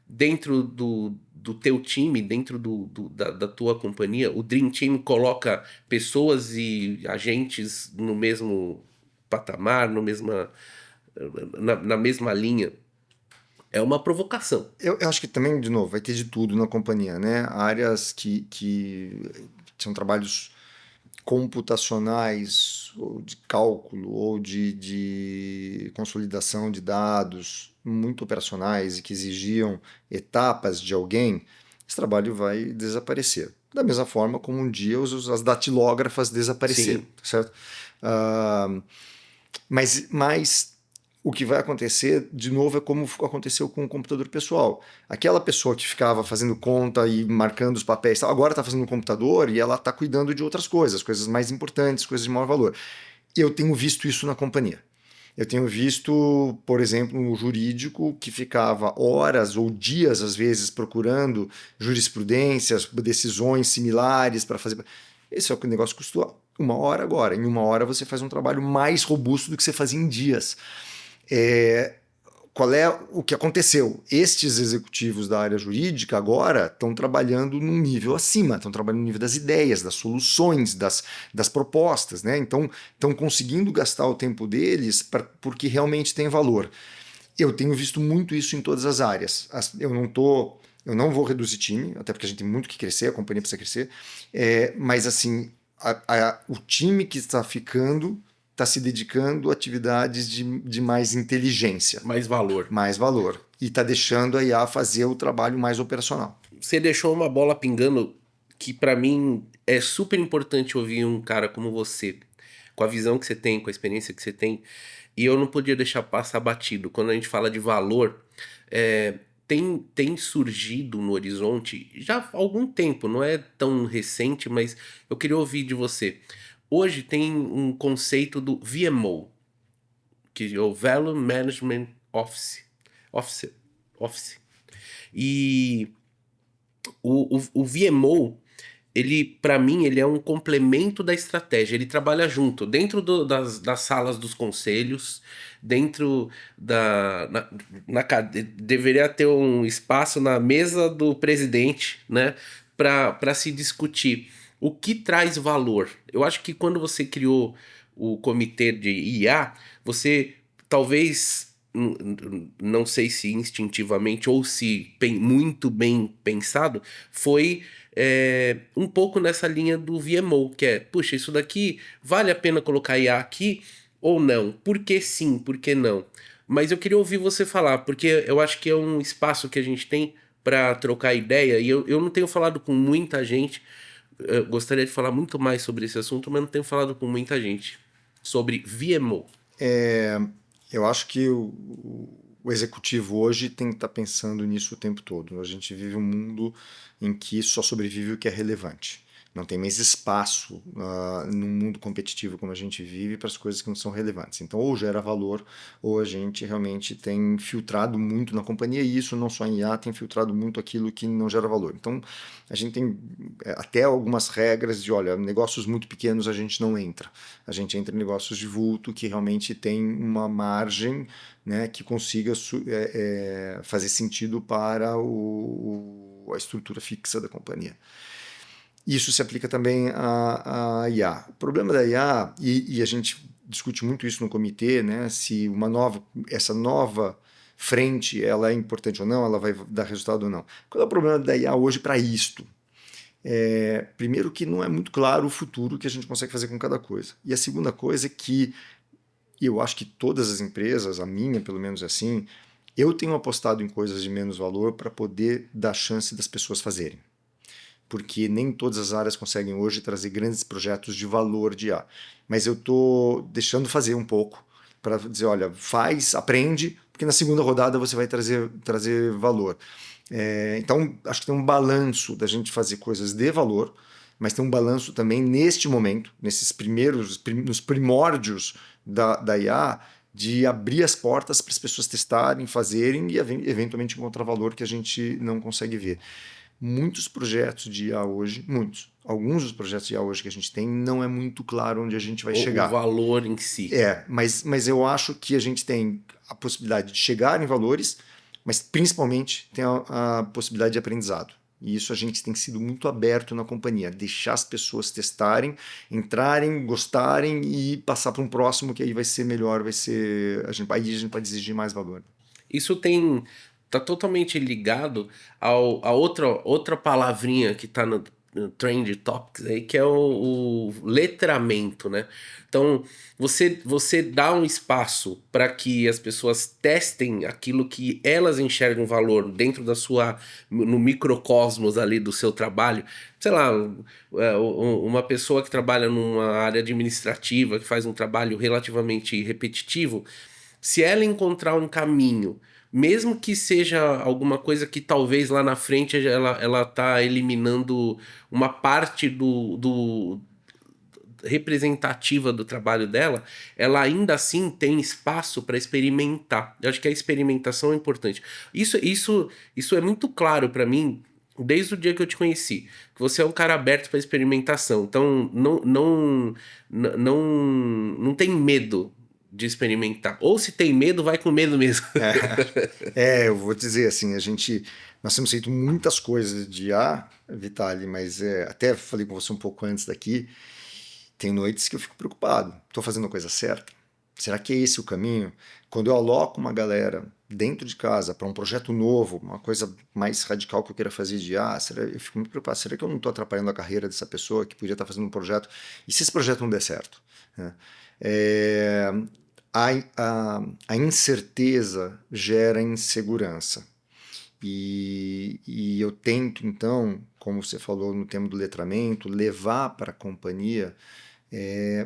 Dentro do teu time, dentro da tua companhia, o Dream Team coloca pessoas e agentes no mesmo patamar, na mesma linha. É uma provocação. Eu acho que também, de novo, vai ter de tudo na companhia, né? Áreas que são trabalhos computacionais, ou de cálculo, ou de consolidação de dados muito operacionais e que exigiam etapas de alguém, esse trabalho vai desaparecer. Da mesma forma como um dia as datilógrafas desapareceram, Sim. certo? Ah, mas o que vai acontecer, de novo, é como aconteceu com o computador pessoal. Aquela pessoa que ficava fazendo conta e marcando os papéis, agora está fazendo no computador e ela está cuidando de outras coisas, coisas mais importantes, coisas de maior valor. Eu tenho visto isso na companhia. Eu tenho visto, por exemplo, um jurídico que ficava horas ou dias, às vezes, procurando jurisprudências, decisões similares para fazer. Esse é o que o negócio custou 1 hora agora. Em 1 hora você faz um trabalho mais robusto do que você fazia em dias. Qual é o que aconteceu? Estes executivos da área jurídica agora estão trabalhando num nível acima, estão trabalhando no nível das ideias, das soluções, das propostas, né? Então estão conseguindo gastar o tempo deles porque realmente tem valor. Eu tenho visto muito isso em todas as áreas. Eu não vou reduzir time, até porque a gente tem muito que crescer, a companhia precisa crescer, mas assim, o time que está ficando está se dedicando a atividades de mais inteligência, Mais valor. mais valor, e está deixando a IA fazer o trabalho mais operacional. Você deixou uma bola pingando que pra mim é super importante ouvir um cara como você, com a visão que você tem, com a experiência que você tem. E eu não podia deixar passar batido. Quando a gente fala de valor, tem surgido no horizonte já há algum tempo, não é tão recente, mas eu queria ouvir de você. Hoje tem um conceito do VMO, que é o Value Management Office. Office. Office. E o VMO, ele, para mim, ele é um complemento da estratégia. Ele trabalha junto, dentro das salas dos conselhos, dentro da. Deveria ter um espaço na mesa do presidente, né? Para se discutir o que traz valor. Eu acho que quando você criou o comitê de IA, você talvez. Não sei se instintivamente ou se muito bem pensado, foi um pouco nessa linha do VMO, que é, puxa, isso daqui vale a pena colocar IA aqui ou não? Por que sim, por que não? Mas eu queria ouvir você falar, porque eu acho que é um espaço que a gente tem para trocar ideia, e eu não tenho falado com muita gente, eu gostaria de falar muito mais sobre esse assunto, mas não tenho falado com muita gente sobre VMO. Eu acho que o executivo hoje tem que estar pensando nisso o tempo todo. A gente vive um mundo em que só sobrevive o que é relevante. Não tem mais espaço num mundo competitivo como a gente vive para as coisas que não são relevantes. Então, ou gera valor, ou a gente realmente tem filtrado muito na companhia, e isso não só em IA, tem filtrado muito aquilo que não gera valor. Então, a gente tem até algumas regras de, olha, negócios muito pequenos a gente não entra. A gente entra em negócios de vulto que realmente tem uma margem, né, que consiga fazer sentido para a estrutura fixa da companhia. Isso se aplica também à IA. O problema da IA, e a gente discute muito isso no comitê, né, se essa nova frente ela é importante ou não, ela vai dar resultado ou não. Qual é o problema da IA hoje para isto? Primeiro que não é muito claro o futuro que a gente consegue fazer com cada coisa. E a segunda coisa é que eu acho que todas as empresas, a minha pelo menos é assim, eu tenho apostado em coisas de menos valor para poder dar chance das pessoas fazerem. Porque nem todas as áreas conseguem hoje trazer grandes projetos de valor de IA. Mas eu estou deixando fazer um pouco para dizer, olha, faz, aprende, porque na segunda rodada você vai trazer valor. Então, acho que tem um balanço da gente fazer coisas de valor, mas tem um balanço também neste momento, nos primórdios da IA, de abrir as portas para as pessoas testarem, fazerem e eventualmente encontrar valor que a gente não consegue ver. Muitos projetos de IA hoje, alguns dos projetos de IA hoje que a gente tem, não é muito claro onde a gente vai O chegar. valor em si. Mas eu acho que a gente tem a possibilidade de chegar em valores, mas principalmente tem a possibilidade de aprendizado. E isso a gente tem sido muito aberto na companhia, deixar as pessoas testarem, entrarem, gostarem e passar para um próximo que aí vai ser melhor, aí a gente pode exigir mais valor. Isso tá totalmente ligado a outra palavrinha que tá no Trend Topics aí, que é o letramento, né? Então, você dá um espaço para que as pessoas testem aquilo que elas enxergam valor dentro no microcosmos ali do seu trabalho. Sei lá, uma pessoa que trabalha numa área administrativa, que faz um trabalho relativamente repetitivo, se ela encontrar um caminho, mesmo que seja alguma coisa que talvez lá na frente ela tá eliminando uma parte do representativa do trabalho dela, ela ainda assim tem espaço para experimentar. Eu acho que a experimentação é importante. Isso é muito claro para mim desde o dia que eu te conheci, que você é um cara aberto para experimentação. Então não tem medo de experimentar. Ou se tem medo, vai com medo mesmo. Eu vou dizer assim, nós temos feito muitas coisas de IA, Vitali, mas até falei com você um pouco antes daqui, tem noites que eu fico preocupado. Estou fazendo a coisa certa? Será que é esse o caminho? Quando eu aloco uma galera dentro de casa para um projeto novo, uma coisa mais radical que eu queira fazer de eu fico muito preocupado. Será que eu não estou atrapalhando a carreira dessa pessoa que podia estar fazendo um projeto? E se esse projeto não der certo? Né? É, a incerteza gera insegurança. E eu tento, então, como você falou no tema do letramento, levar para a companhia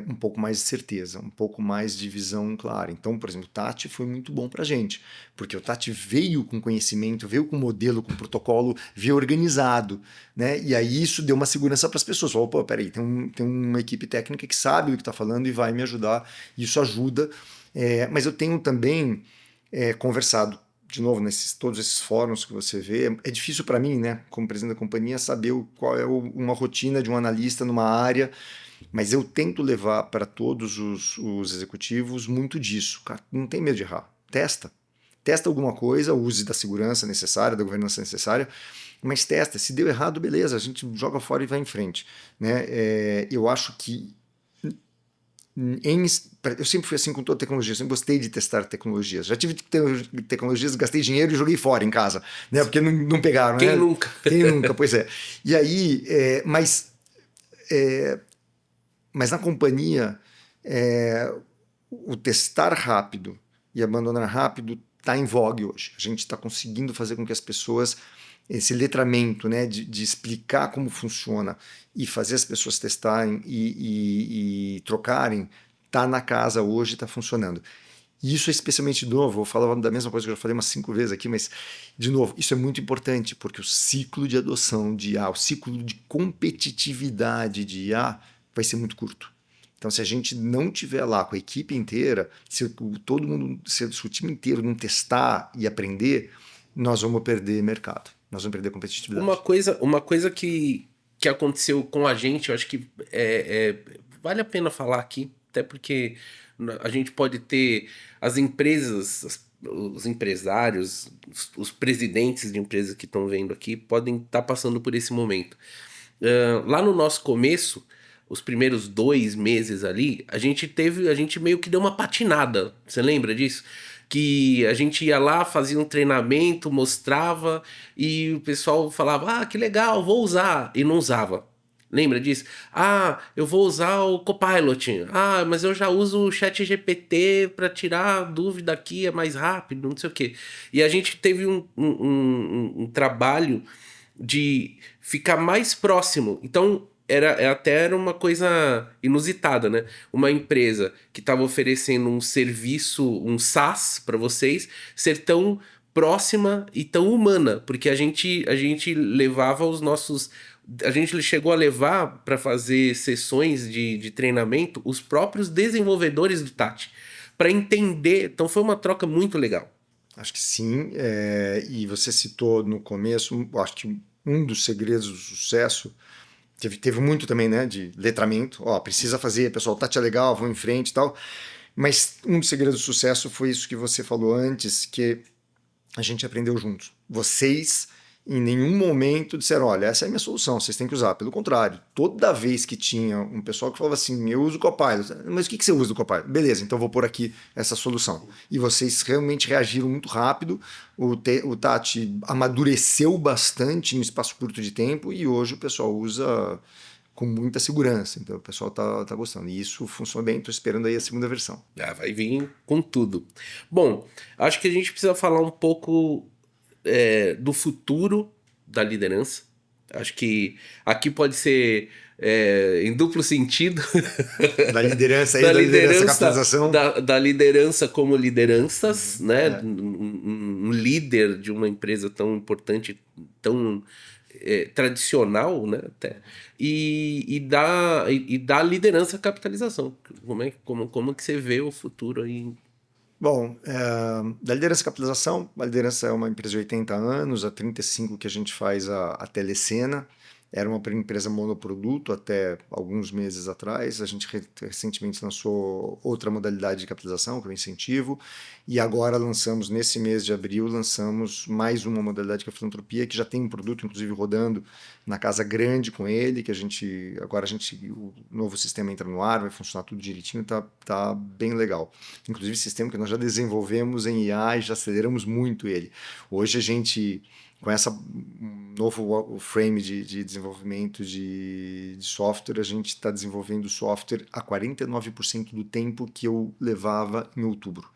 um pouco mais de certeza, um pouco mais de visão clara. Então, por exemplo, o Tati foi muito bom para a gente, porque o Tati veio com conhecimento, veio com modelo, com protocolo, veio organizado, né? E aí isso deu uma segurança para as pessoas. Falou, pô, peraí, tem uma equipe técnica que sabe o que está falando e vai me ajudar. Isso ajuda. Mas eu tenho também conversado de novo, todos esses fóruns que você vê, é difícil para mim, né, como presidente da companhia, saber qual é uma rotina de um analista numa área, mas eu tento levar para todos os executivos muito disso. Cara, não tem medo de errar. Testa. Testa alguma coisa, use da segurança necessária, da governança necessária, mas testa. Se deu errado, beleza, a gente joga fora e vai em frente. Né? Eu acho que eu sempre fui assim com toda tecnologia, eu sempre gostei de testar tecnologias. Já tive tecnologias, gastei dinheiro e joguei fora em casa, né? Porque não pegaram, Quem né? nunca? Quem nunca? Pois é. E aí, mas na companhia, o testar rápido e abandonar rápido está em vogue hoje. A gente está conseguindo fazer com que as pessoas, esse letramento, né, de explicar como funciona e fazer as pessoas testarem e trocarem, está na casa hoje, está funcionando. E isso é especialmente de novo, vou falar da mesma coisa que eu já falei umas 5 vezes aqui, mas, de novo, isso é muito importante, porque o ciclo de adoção de IA, o ciclo de competitividade de IA vai ser muito curto. Então, se a gente não tiver lá com a equipe inteira, se todo mundo, se o time inteiro não testar e aprender, nós vamos perder mercado, nós vamos perder competitividade. Uma coisa que aconteceu com a gente, eu acho que vale a pena falar aqui, até porque a gente pode ter as empresas, os empresários, os presidentes de empresas que estão vendo aqui, podem estar passando por esse momento. Lá no nosso começo, os primeiros 2 meses ali, a gente meio que deu uma patinada. Você lembra disso? Que a gente ia lá, fazia um treinamento, mostrava e o pessoal falava: Ah, que legal, vou usar. E não usava. Lembra disso? Ah, eu vou usar o Copilot. Ah, mas eu já uso o ChatGPT para tirar dúvida aqui, é mais rápido, não sei o quê. E a gente teve um trabalho de ficar mais próximo. Então, era uma coisa inusitada, né? Uma empresa que estava oferecendo um serviço, um SaaS para vocês, ser tão próxima e tão humana, porque a gente levava os nossos. A gente chegou a levar para fazer sessões de treinamento os próprios desenvolvedores do Tati, para entender. Então, foi uma troca muito legal. Acho que sim, e você citou no começo, acho que um dos segredos do sucesso teve muito também, né, de letramento. Ó, precisa fazer, pessoal, Tati é legal, vamos em frente e tal. Mas um dos segredos do sucesso foi isso que você falou antes, que a gente aprendeu juntos. Vocês em nenhum momento disseram, olha, essa é a minha solução, vocês têm que usar. Pelo contrário, toda vez que tinha um pessoal que falava assim, eu uso o Copilot, mas o que você usa do Copilot? Beleza, então vou pôr aqui essa solução. E vocês realmente reagiram muito rápido, o Tati amadureceu bastante em um espaço curto de tempo e hoje o pessoal usa com muita segurança. Então o pessoal tá gostando. E isso funciona bem, estou esperando aí a segunda versão. Ah, vai vir com tudo. Bom, acho que a gente precisa falar um pouco do futuro da liderança. Acho que aqui pode ser em duplo sentido. Da liderança aí, da da liderança liderança, capitalização. da liderança como lideranças, né? É. Um líder de uma empresa tão importante, tão tradicional, né? Até, e da liderança capitalização. Como que você vê o futuro aí? Bom, da liderança e capitalização, a liderança é uma empresa de 80 anos, há 35 que a gente faz a Telecena, era uma empresa monoproduto até alguns meses atrás, a gente recentemente lançou outra modalidade de capitalização, que é o incentivo, e agora lançamos, nesse mês de abril, lançamos mais uma modalidade que é a filantropia, que já tem um produto, inclusive, rodando na Casa Grande com ele, que agora o novo sistema entra no ar, vai funcionar tudo direitinho, tá bem legal. Inclusive sistema que nós já desenvolvemos em IA e já aceleramos muito ele. Hoje a gente, com essa novo frame de desenvolvimento de software, a gente está desenvolvendo software a 49% do tempo que eu levava em outubro.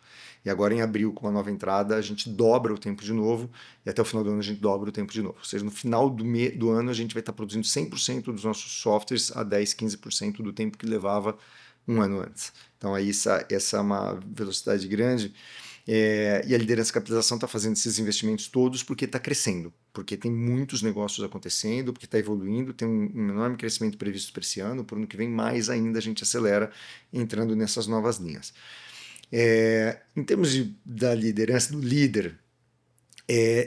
E agora em abril, com a nova entrada, a gente dobra o tempo de novo, e até o final do ano a gente dobra o tempo de novo. Ou seja, no final do ano a gente vai estar produzindo 100% dos nossos softwares a 10, 15% do tempo que levava um ano antes. Então aí essa é uma velocidade grande. E a liderança e capitalização está fazendo esses investimentos todos porque está crescendo, porque tem muitos negócios acontecendo, porque está evoluindo, tem um enorme crescimento previsto para esse ano, por ano que vem mais ainda a gente acelera entrando nessas novas linhas. Em termos da liderança, do líder,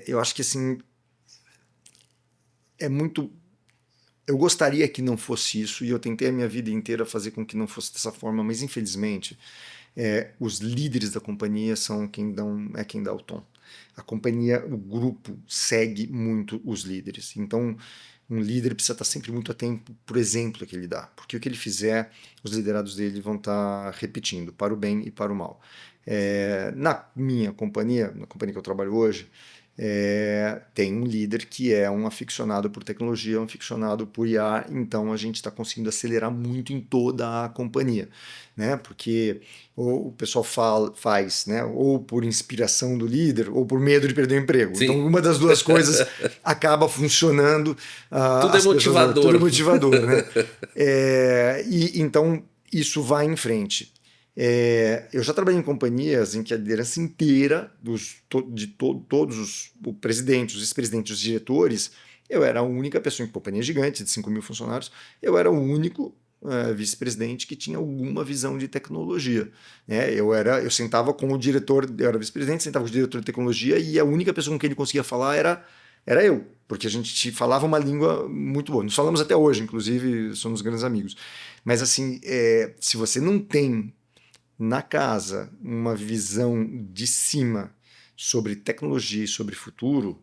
eu acho que assim, é muito. Eu gostaria que não fosse isso, e eu tentei a minha vida inteira fazer com que não fosse dessa forma, mas infelizmente os líderes da companhia são quem dá o tom. A companhia, o grupo segue muito os líderes. Então, um líder precisa estar sempre muito atento, por exemplo, que ele dá, porque o que ele fizer, os liderados dele vão estar repetindo, para o bem e para o mal. Na minha companhia, na companhia que eu trabalho hoje, tem um líder que é um aficionado por tecnologia, um aficionado por IA, então a gente está conseguindo acelerar muito em toda a companhia, né? Porque o pessoal faz, né? Ou por inspiração do líder, ou por medo de perder o emprego. Então, Sim. uma das duas coisas acaba funcionando. Tudo é As pessoas, tudo é motivador. motivador, né? Então isso vai em frente. Eu já trabalhei em companhias em que a liderança inteira, todos os presidentes, os vice-presidentes, os diretores, eu era a única pessoa em companhia gigante, de 5 mil funcionários, eu era o único vice-presidente que tinha alguma visão de tecnologia. Eu sentava com o diretor, eu era vice-presidente, sentava com o diretor de tecnologia e a única pessoa com quem ele conseguia falar era eu, porque a gente falava uma língua muito boa. Nos falamos até hoje, inclusive somos grandes amigos. Mas assim, se você não tem na casa uma visão de cima sobre tecnologia e sobre futuro,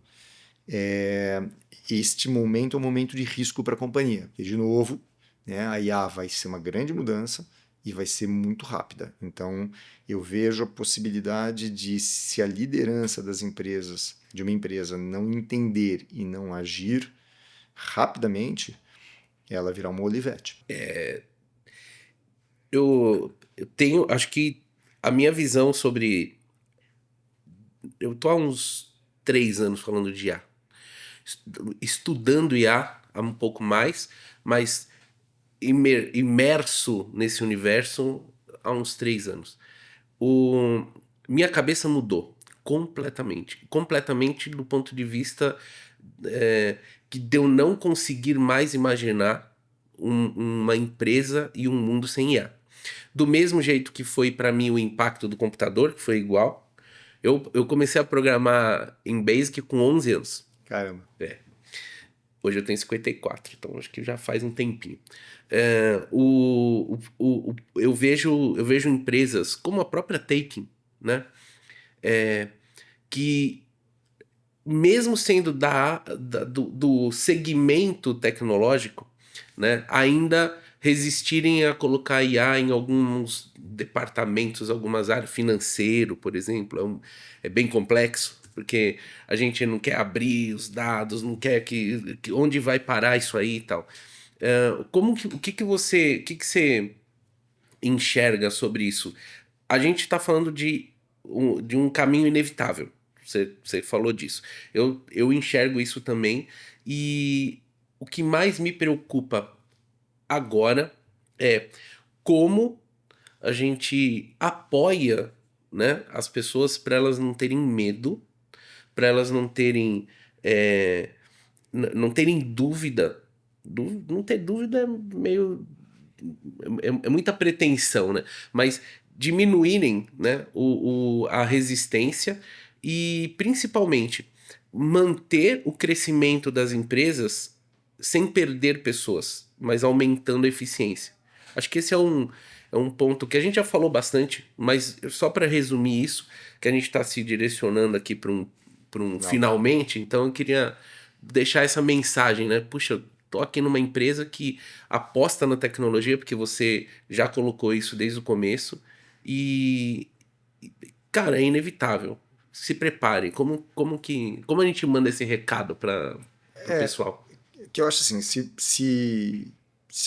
este momento é um momento de risco para a companhia. Porque, de novo, né, a IA vai ser uma grande mudança e vai ser muito rápida. Então, eu vejo a possibilidade de, se a liderança das empresas, de uma empresa, não entender e não agir rapidamente, ela virar uma Olivetti. Eu tenho, acho que a minha visão sobre. Eu tô há uns 3 anos falando de IA. Estudando IA há um pouco mais, mas imerso nesse universo há uns 3 anos. O, minha cabeça mudou completamente. Completamente do ponto de vista é, de eu não conseguir mais imaginar uma empresa e um mundo sem IA. Do mesmo jeito que foi para mim o impacto do computador, que foi igual. Eu comecei a programar em Basic com 11 anos. Caramba. Hoje eu tenho 54, então acho que já faz um tempinho. Eu vejo empresas como a própria Taking, né? Que mesmo sendo do segmento tecnológico, né, ainda resistirem a colocar IA em alguns departamentos, algumas áreas, financeiro, por exemplo, é bem complexo, porque a gente não quer abrir os dados, não quer que onde vai parar isso aí e tal. O que você enxerga sobre isso? A gente está falando de um caminho inevitável. Você falou disso. Eu enxergo isso também. E o que mais me preocupa agora é como a gente apoia, né, as pessoas para elas não terem medo, para elas não terem, não terem dúvida. Não ter dúvida é meio é muita pretensão, né? Mas diminuírem, né, a resistência e principalmente manter o crescimento das empresas sem perder pessoas, mas aumentando a eficiência. Acho que esse é um ponto que a gente já falou bastante, mas só para resumir isso, que a gente está se direcionando aqui para um Não. finalmente, então eu queria deixar essa mensagem, né? Puxa, tô aqui numa empresa que aposta na tecnologia, porque você já colocou isso desde o começo. E, cara, é inevitável. Se prepare. Como a gente manda esse recado para o pessoal? Que eu acho assim, se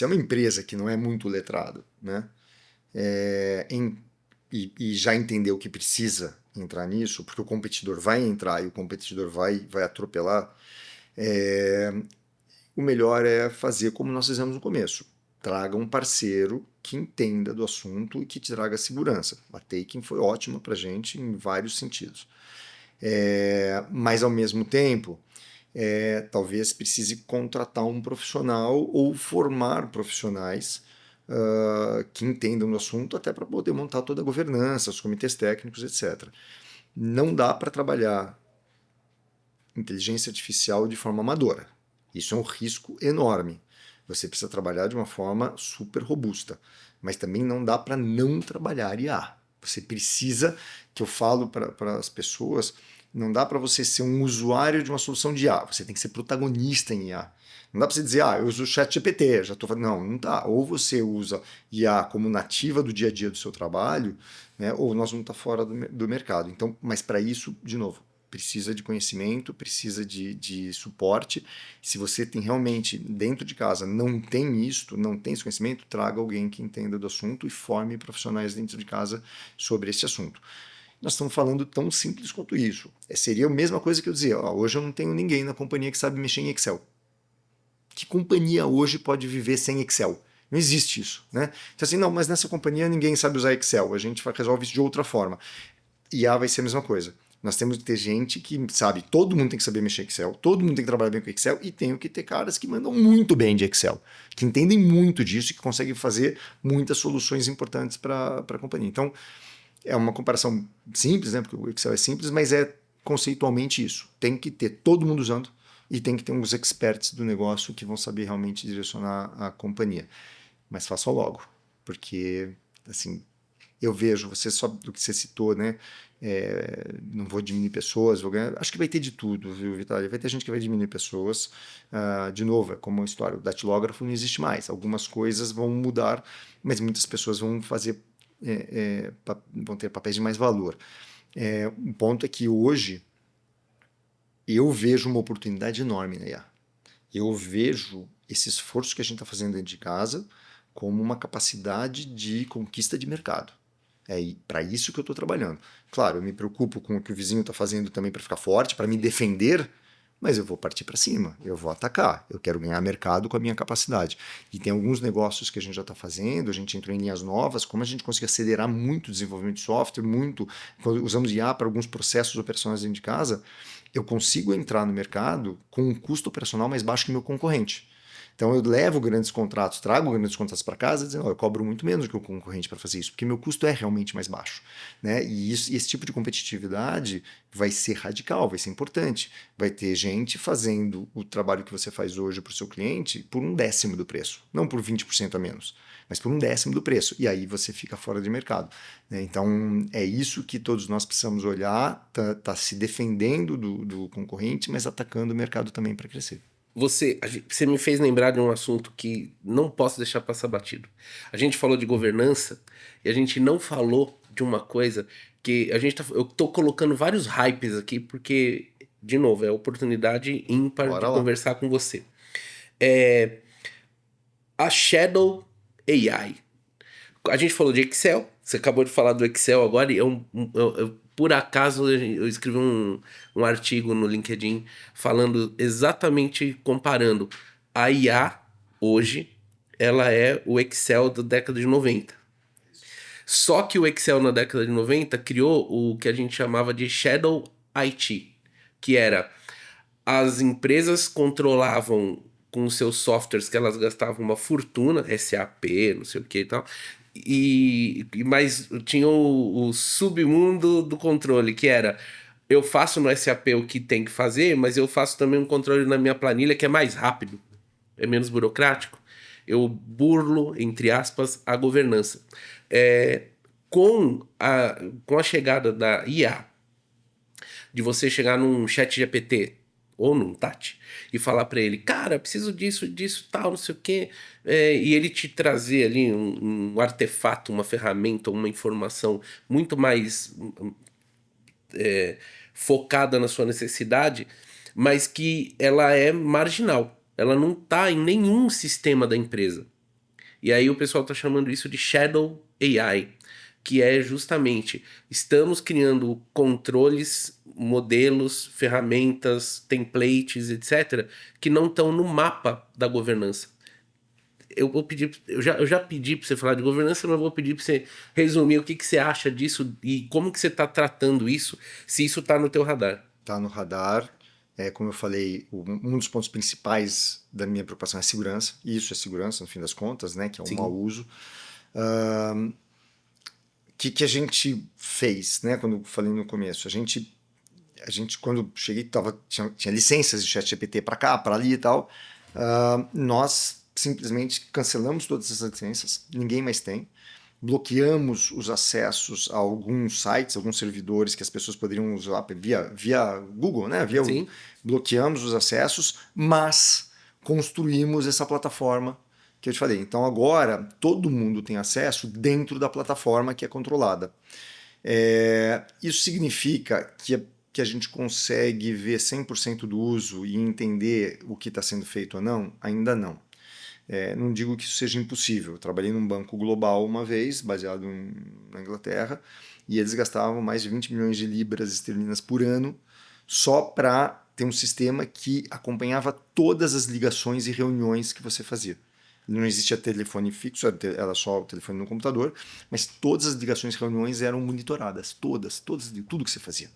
é uma empresa que não é muito letrado, né, em e já entendeu que precisa entrar nisso, porque o competidor vai entrar e o competidor vai atropelar, o melhor é fazer como nós fizemos no começo. Traga um parceiro que entenda do assunto e que te traga segurança. A Taking foi ótima para a gente em vários sentidos. Mas, ao mesmo tempo, talvez precise contratar um profissional ou formar profissionais que entendam do assunto até para poder montar toda a governança, os comitês técnicos, etc. Não dá para trabalhar inteligência artificial de forma amadora. Isso é um risco enorme. Você precisa trabalhar de uma forma super robusta. Mas também não dá para não trabalhar IA. Você precisa, que eu falo para as pessoas, não dá para você ser um usuário de uma solução de IA. Você tem que ser protagonista em IA. Não dá para você dizer, eu uso o ChatGPT, já estou falando. Não, não dá. Ou você usa IA como nativa do dia a dia do seu trabalho, né, ou nós vamos estar fora do mercado. Então, mas para isso, de novo, precisa de conhecimento, precisa de suporte. Se você tem realmente dentro de casa não tem isto, não tem esse conhecimento, traga alguém que entenda do assunto e forme profissionais dentro de casa sobre esse assunto. Nós estamos falando tão simples quanto isso. Seria a mesma coisa que eu dizia, hoje eu não tenho ninguém na companhia que sabe mexer em Excel. Que companhia hoje pode viver sem Excel? Não existe isso, né? Então assim, não, mas nessa companhia ninguém sabe usar Excel, a gente resolve isso de outra forma. IA vai ser a mesma coisa. Nós temos que ter gente que sabe, todo mundo tem que saber mexer Excel, todo mundo tem que trabalhar bem com Excel e tem que ter caras que mandam muito bem de Excel, que entendem muito disso e que conseguem fazer muitas soluções importantes para a companhia. Então, é uma comparação simples, né? Porque o Excel é simples, mas é conceitualmente isso. Tem que ter todo mundo usando e tem que ter uns experts do negócio que vão saber realmente direcionar a companhia. Mas faça logo, porque, assim, eu vejo, você só do que você citou, né? Não vou diminuir pessoas, vou ganhar. Acho que vai ter de tudo, viu, Vitória? Vai ter gente que vai diminuir pessoas. De novo, é como a história, o datilógrafo não existe mais. Algumas coisas vão mudar, mas muitas pessoas vão fazer, vão ter papéis de mais valor. Um ponto é que hoje eu vejo uma oportunidade enorme na IA. Eu vejo esse esforço que a gente está fazendo dentro de casa como uma capacidade de conquista de mercado. É para isso que eu estou trabalhando. Claro, eu me preocupo com o que o vizinho está fazendo também para ficar forte, para me defender, mas eu vou partir para cima, eu vou atacar, eu quero ganhar mercado com a minha capacidade. E tem alguns negócios que a gente já está fazendo, a gente entrou em linhas novas, como a gente consegue acelerar muito o desenvolvimento de software, quando usamos IA para alguns processos operacionais dentro de casa, eu consigo entrar no mercado com um custo operacional mais baixo que o meu concorrente. Então eu levo grandes contratos, trago grandes contratos para casa, dizendo, eu cobro muito menos do que o concorrente para fazer isso, porque meu custo é realmente mais baixo, né? E esse tipo de competitividade vai ser radical, vai ser importante. Vai ter gente fazendo o trabalho que você faz hoje para o seu cliente por 1/10 do preço, não por 20% a menos, mas por 1/10 do preço. E aí você fica fora de mercado, né? Então é isso que todos nós precisamos olhar, tá se defendendo do concorrente, mas atacando o mercado também para crescer. Você me fez lembrar de um assunto que não posso deixar passar batido. A gente falou de governança e a gente não falou de uma coisa que eu tô colocando vários hypes aqui porque, de novo, é a oportunidade ímpar de Bora lá. conversar com você. É a Shadow AI. A gente falou de Excel, você acabou de falar do Excel agora, e por acaso eu escrevi um artigo no LinkedIn falando exatamente, comparando a IA hoje, ela é o Excel da década de 90. Só que o Excel na década de 90 criou o que a gente chamava de Shadow IT, que era as empresas controlavam com os seus softwares que elas gastavam uma fortuna, SAP, não sei o que e tal, mas tinha o submundo do controle, que era eu faço no SAP o que tem que fazer, mas eu faço também um controle na minha planilha que é mais rápido, é menos burocrático. Eu burlo, entre aspas, a governança. Com a chegada da IA, de você chegar num chat GPT ou num Tati e falar para ele, cara, preciso disso, disso, tal, não sei o quê, e ele te trazer ali um artefato, uma ferramenta, uma informação muito mais focada na sua necessidade, mas que ela é marginal. Ela não está em nenhum sistema da empresa. E aí o pessoal está chamando isso de Shadow AI. que é justamente, estamos criando controles, modelos, ferramentas, templates, etc., que não estão no mapa da governança. Eu vou pedir, eu já pedi para você falar de governança, mas eu vou pedir para você resumir o que, que você acha disso e como que você está tratando isso, se isso está no teu radar. Tá no radar. Como eu falei, um dos pontos principais da minha preocupação é a segurança. E isso é segurança, no fim das contas, né? Que é o Sim. mau uso. O que a gente fez, né? Quando eu falei no começo, a gente quando cheguei, tinha licenças de ChatGPT para cá, para ali e tal. Nós simplesmente cancelamos todas essas licenças, ninguém mais tem. Bloqueamos os acessos a alguns sites, alguns servidores que as pessoas poderiam usar via Google, né? Sim. Bloqueamos os acessos, mas construímos essa plataforma que eu te falei. Então agora todo mundo tem acesso dentro da plataforma que é controlada. Isso significa que a gente consegue ver 100% do uso e entender o que está sendo feito ou não? Ainda não. Não digo que isso seja impossível. Eu trabalhei num banco global uma vez, baseado na Inglaterra, e eles gastavam mais de 20 milhões de libras esterlinas por ano só para ter um sistema que acompanhava todas as ligações e reuniões que você fazia. Não existia telefone fixo, era só o telefone no computador, mas todas as ligações e reuniões eram monitoradas, todas, tudo que você fazia.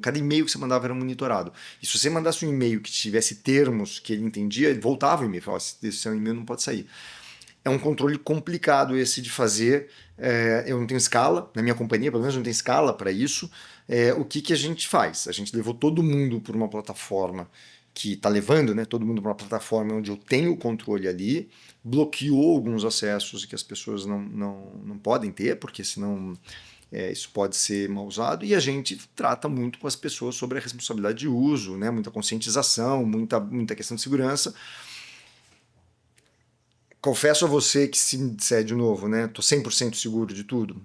Cada e-mail que você mandava era monitorado. E se você mandasse um e-mail que tivesse termos que ele entendia, ele voltava o e-mail e falava: esse seu e-mail não pode sair. É um controle complicado esse de fazer. Eu não tenho escala, na minha companhia, pelo menos não tem escala para isso. O que a gente faz? A gente levou todo mundo por uma plataforma que está levando, né, todo mundo para uma plataforma onde eu tenho o controle ali, bloqueou alguns acessos que as pessoas não podem ter, porque senão isso pode ser mal usado, e a gente trata muito com as pessoas sobre a responsabilidade de uso, né, muita conscientização, muita questão de segurança. Confesso a você que, se me disser de novo, né, tô 100% seguro de tudo,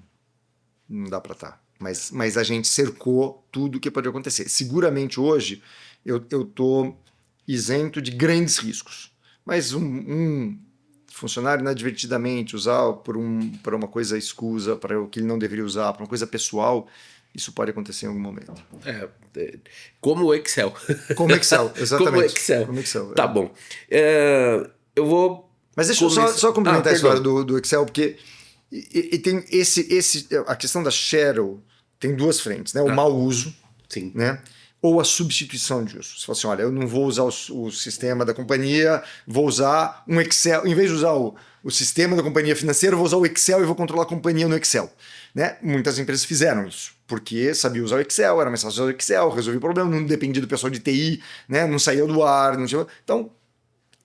não dá para estar. Mas a gente cercou tudo o que pode acontecer. Seguramente hoje eu tô isento de grandes riscos. Mas um funcionário inadvertidamente usar para uma coisa escusa, para o que ele não deveria usar, para uma coisa pessoal, isso pode acontecer em algum momento. Como o Excel. Como Excel, exatamente. Como Excel. Como Excel. Tá bom. Eu vou... Mas deixa eu só complementar a história do Excel, porque e tem a questão da shadow tem duas frentes, né? O mau uso, sim, né? Ou a substituição de uso. Você fala assim, olha, eu não vou usar o sistema da companhia, vou usar um Excel, em vez de usar o sistema da companhia financeira, eu vou usar o Excel e vou controlar a companhia no Excel. Né? Muitas empresas fizeram isso, porque sabia usar o Excel, era mais fácil usar o Excel, resolvia o problema, não dependia do pessoal de TI, né? Não saía do ar, não tinha... Então,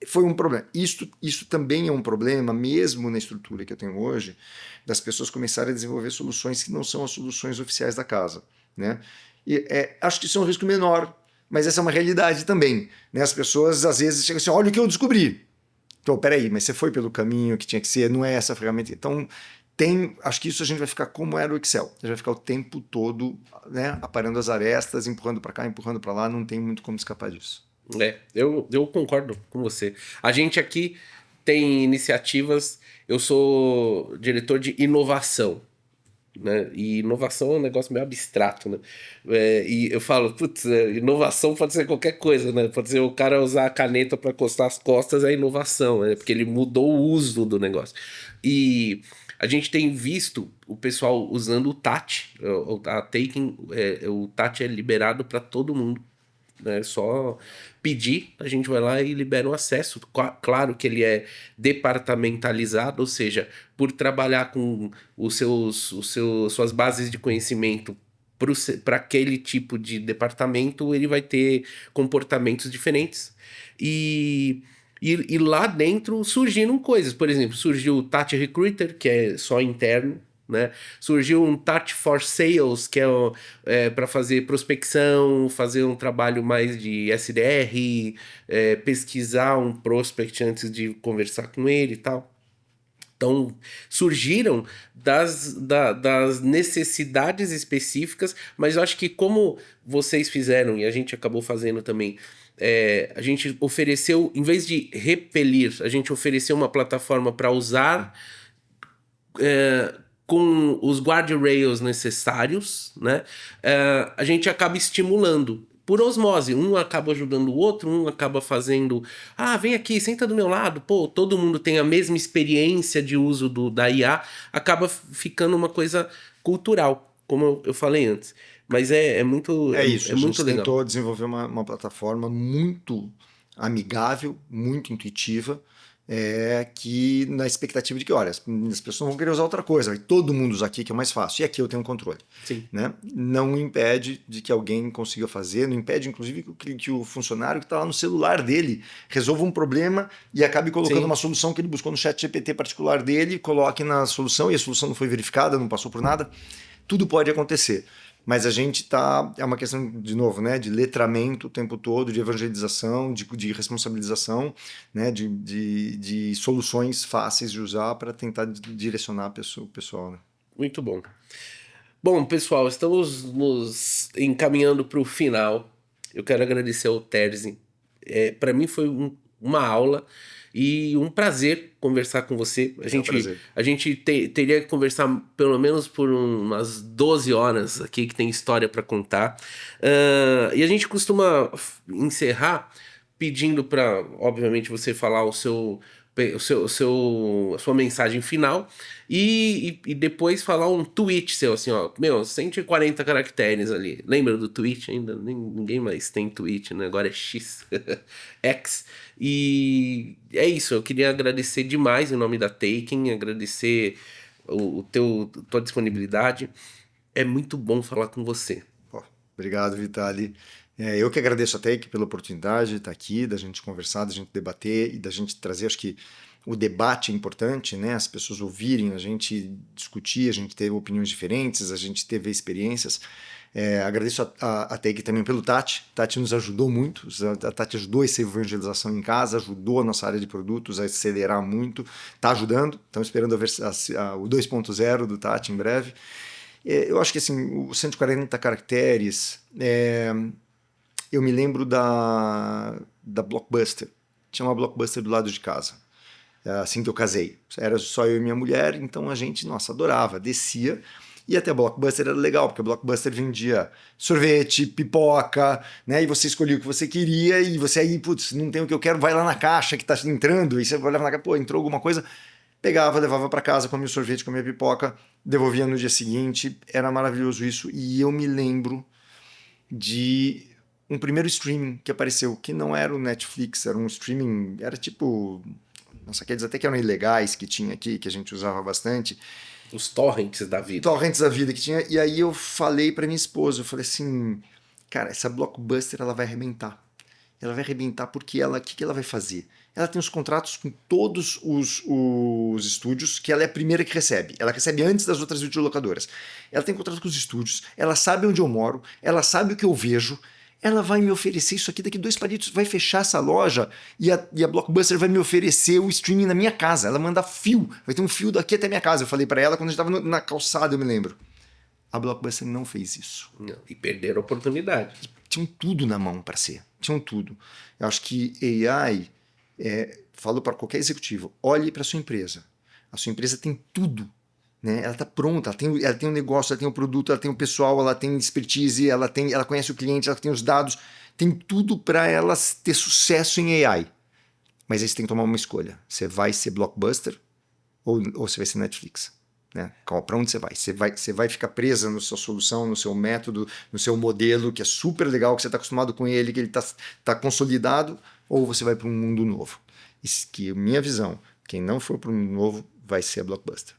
foi um problema. Isso também é um problema, mesmo na estrutura que eu tenho hoje, das pessoas começarem a desenvolver soluções que não são as soluções oficiais da casa. Né? E, acho que isso é um risco menor, mas essa é uma realidade também. Né? As pessoas às vezes chegam assim, olha o que eu descobri. Então, peraí, mas você foi pelo caminho que tinha que ser, não é essa ferramenta. Então, acho que isso a gente vai ficar como era o Excel. A gente vai ficar o tempo todo, né, aparando as arestas, empurrando para cá, empurrando para lá, não tem muito como escapar disso. Eu concordo com você. A gente aqui tem iniciativas, eu sou diretor de inovação, né? E inovação é um negócio meio abstrato, né? E eu falo, putz, inovação pode ser qualquer coisa, né? Pode ser o cara usar a caneta para coçar as costas, é inovação, né? Porque ele mudou o uso do negócio. E a gente tem visto o pessoal usando o TAT, o TAT é liberado para todo mundo. É só pedir, a gente vai lá e libera o acesso. Claro que ele é departamentalizado, ou seja, por trabalhar com suas bases de conhecimento para aquele tipo de departamento, ele vai ter comportamentos diferentes. E lá dentro surgiram coisas. Por exemplo, surgiu o Tati Recruiter, que é só interno. Né? Surgiu um Touch for Sales, que é para fazer prospecção, fazer um trabalho mais de SDR, pesquisar um prospect antes de conversar com ele e tal. Então, surgiram das necessidades específicas, mas eu acho que como vocês fizeram, e a gente acabou fazendo também, a gente ofereceu, em vez de repelir, a gente ofereceu uma plataforma para usar com os guardrails necessários, né, a gente acaba estimulando. Por osmose, um acaba ajudando o outro, um acaba fazendo... vem aqui, senta do meu lado. Pô, todo mundo tem a mesma experiência de uso da IA, acaba ficando uma coisa cultural, como eu falei antes. Mas é muito isso, é a muito gente legal. tentou desenvolver uma plataforma muito amigável, muito intuitiva, que na expectativa de que, olha, as pessoas vão querer usar outra coisa, vai todo mundo usar aqui que é mais fácil, e aqui eu tenho controle. Sim. Né? Não impede de que alguém consiga fazer, não impede inclusive que o funcionário que está lá no celular dele resolva um problema e acabe colocando uma solução que ele buscou no chat GPT particular dele, coloque na solução e a solução não foi verificada, não passou por nada. Tudo pode acontecer. Mas a gente é uma questão, de novo, né, de letramento o tempo todo, de evangelização, de responsabilização, né, de soluções fáceis de usar para tentar direcionar o pessoal. Né? Muito bom. Bom, pessoal, estamos nos encaminhando para o final. Eu quero agradecer ao Terzi. Para mim foi uma aula e um prazer conversar com você. A gente teria que conversar pelo menos por umas 12 horas aqui, que tem história para contar. E a gente costuma encerrar pedindo para, obviamente, você falar a sua mensagem final e depois falar um tweet seu, assim, ó, 140 caracteres ali. Lembra do tweet ainda? Ninguém mais tem tweet, né? Agora é X. X. E é isso, eu queria agradecer demais em nome da Taken, agradecer tua disponibilidade. É muito bom falar com você. Obrigado, Vitali. Eu que agradeço a Take pela oportunidade de estar aqui, da gente conversar, da gente debater e da gente trazer, acho que o debate é importante, né? As pessoas ouvirem, a gente discutir, a gente ter opiniões diferentes, a gente ter experiências. Agradeço a Take também pelo Tati. Tati nos ajudou muito, a Tati ajudou essa evangelização em casa, ajudou a nossa área de produtos a acelerar muito, está ajudando, estamos esperando o 2.0 do Tati em breve. Eu acho que assim, os 140 caracteres, eu me lembro da Blockbuster. Tinha uma Blockbuster do lado de casa, assim que eu casei. Era só eu e minha mulher, então a gente, nossa, adorava, descia. E até a Blockbuster era legal, porque a Blockbuster vendia sorvete, pipoca, né? E você escolhia o que você queria e você aí, putz, não tem o que eu quero, vai lá na caixa que tá entrando, e você vai levar na caixa, pô, entrou alguma coisa... Pegava, levava para casa, comia o sorvete, comia a pipoca, devolvia no dia seguinte. Era maravilhoso isso. E eu me lembro de um primeiro streaming que apareceu, que não era o Netflix, era um streaming, era tipo... Nossa, aqueles até que eram ilegais que tinha aqui, que a gente usava bastante. Os torrents da vida. Torrents da vida que tinha. E aí eu falei para minha esposa, eu falei assim, cara, essa Blockbuster ela vai arrebentar. Ela vai arrebentar porque o que ela vai fazer? Ela tem os contratos com todos os estúdios, que ela é a primeira que recebe. Ela recebe antes das outras videolocadoras. Ela tem contrato com os estúdios, ela sabe onde eu moro, ela sabe o que eu vejo, ela vai me oferecer isso aqui daqui 2 palitos, vai fechar essa loja e a Blockbuster vai me oferecer o streaming na minha casa. Ela manda fio, vai ter um fio daqui até minha casa. Eu falei para ela quando a gente estava na calçada, eu me lembro. A Blockbuster não fez isso. Não, e perderam a oportunidade. Tinham tudo na mão para ser. Tinham tudo. Eu acho que AI... falo para qualquer executivo, olhe para a sua empresa. A sua empresa tem tudo. Né? Ela está pronta, ela tem um negócio, ela tem um produto, ela tem o pessoal, ela tem expertise, ela conhece o cliente, ela tem os dados, tem tudo para ela ter sucesso em AI. Mas aí você tem que tomar uma escolha. Você vai ser Blockbuster ou você vai ser Netflix? Né? Para onde você vai? Você vai ficar presa na sua solução, no seu método, no seu modelo, que é super legal, que você está acostumado com ele, que ele está consolidado, ou você vai para um mundo novo? Que minha visão, quem não for para um mundo novo vai ser a Blockbuster.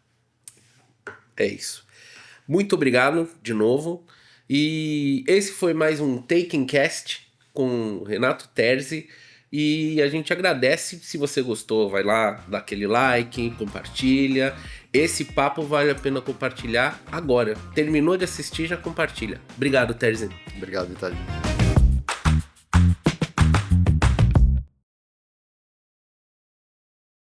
É isso. Muito obrigado de novo. E esse foi mais um Taken Cast com o Renato Terzi. E a gente agradece. Se você gostou, vai lá, dá aquele like, compartilha. Esse papo vale a pena compartilhar agora. Terminou de assistir, já compartilha. Obrigado, Terzi. Obrigado, Vitali.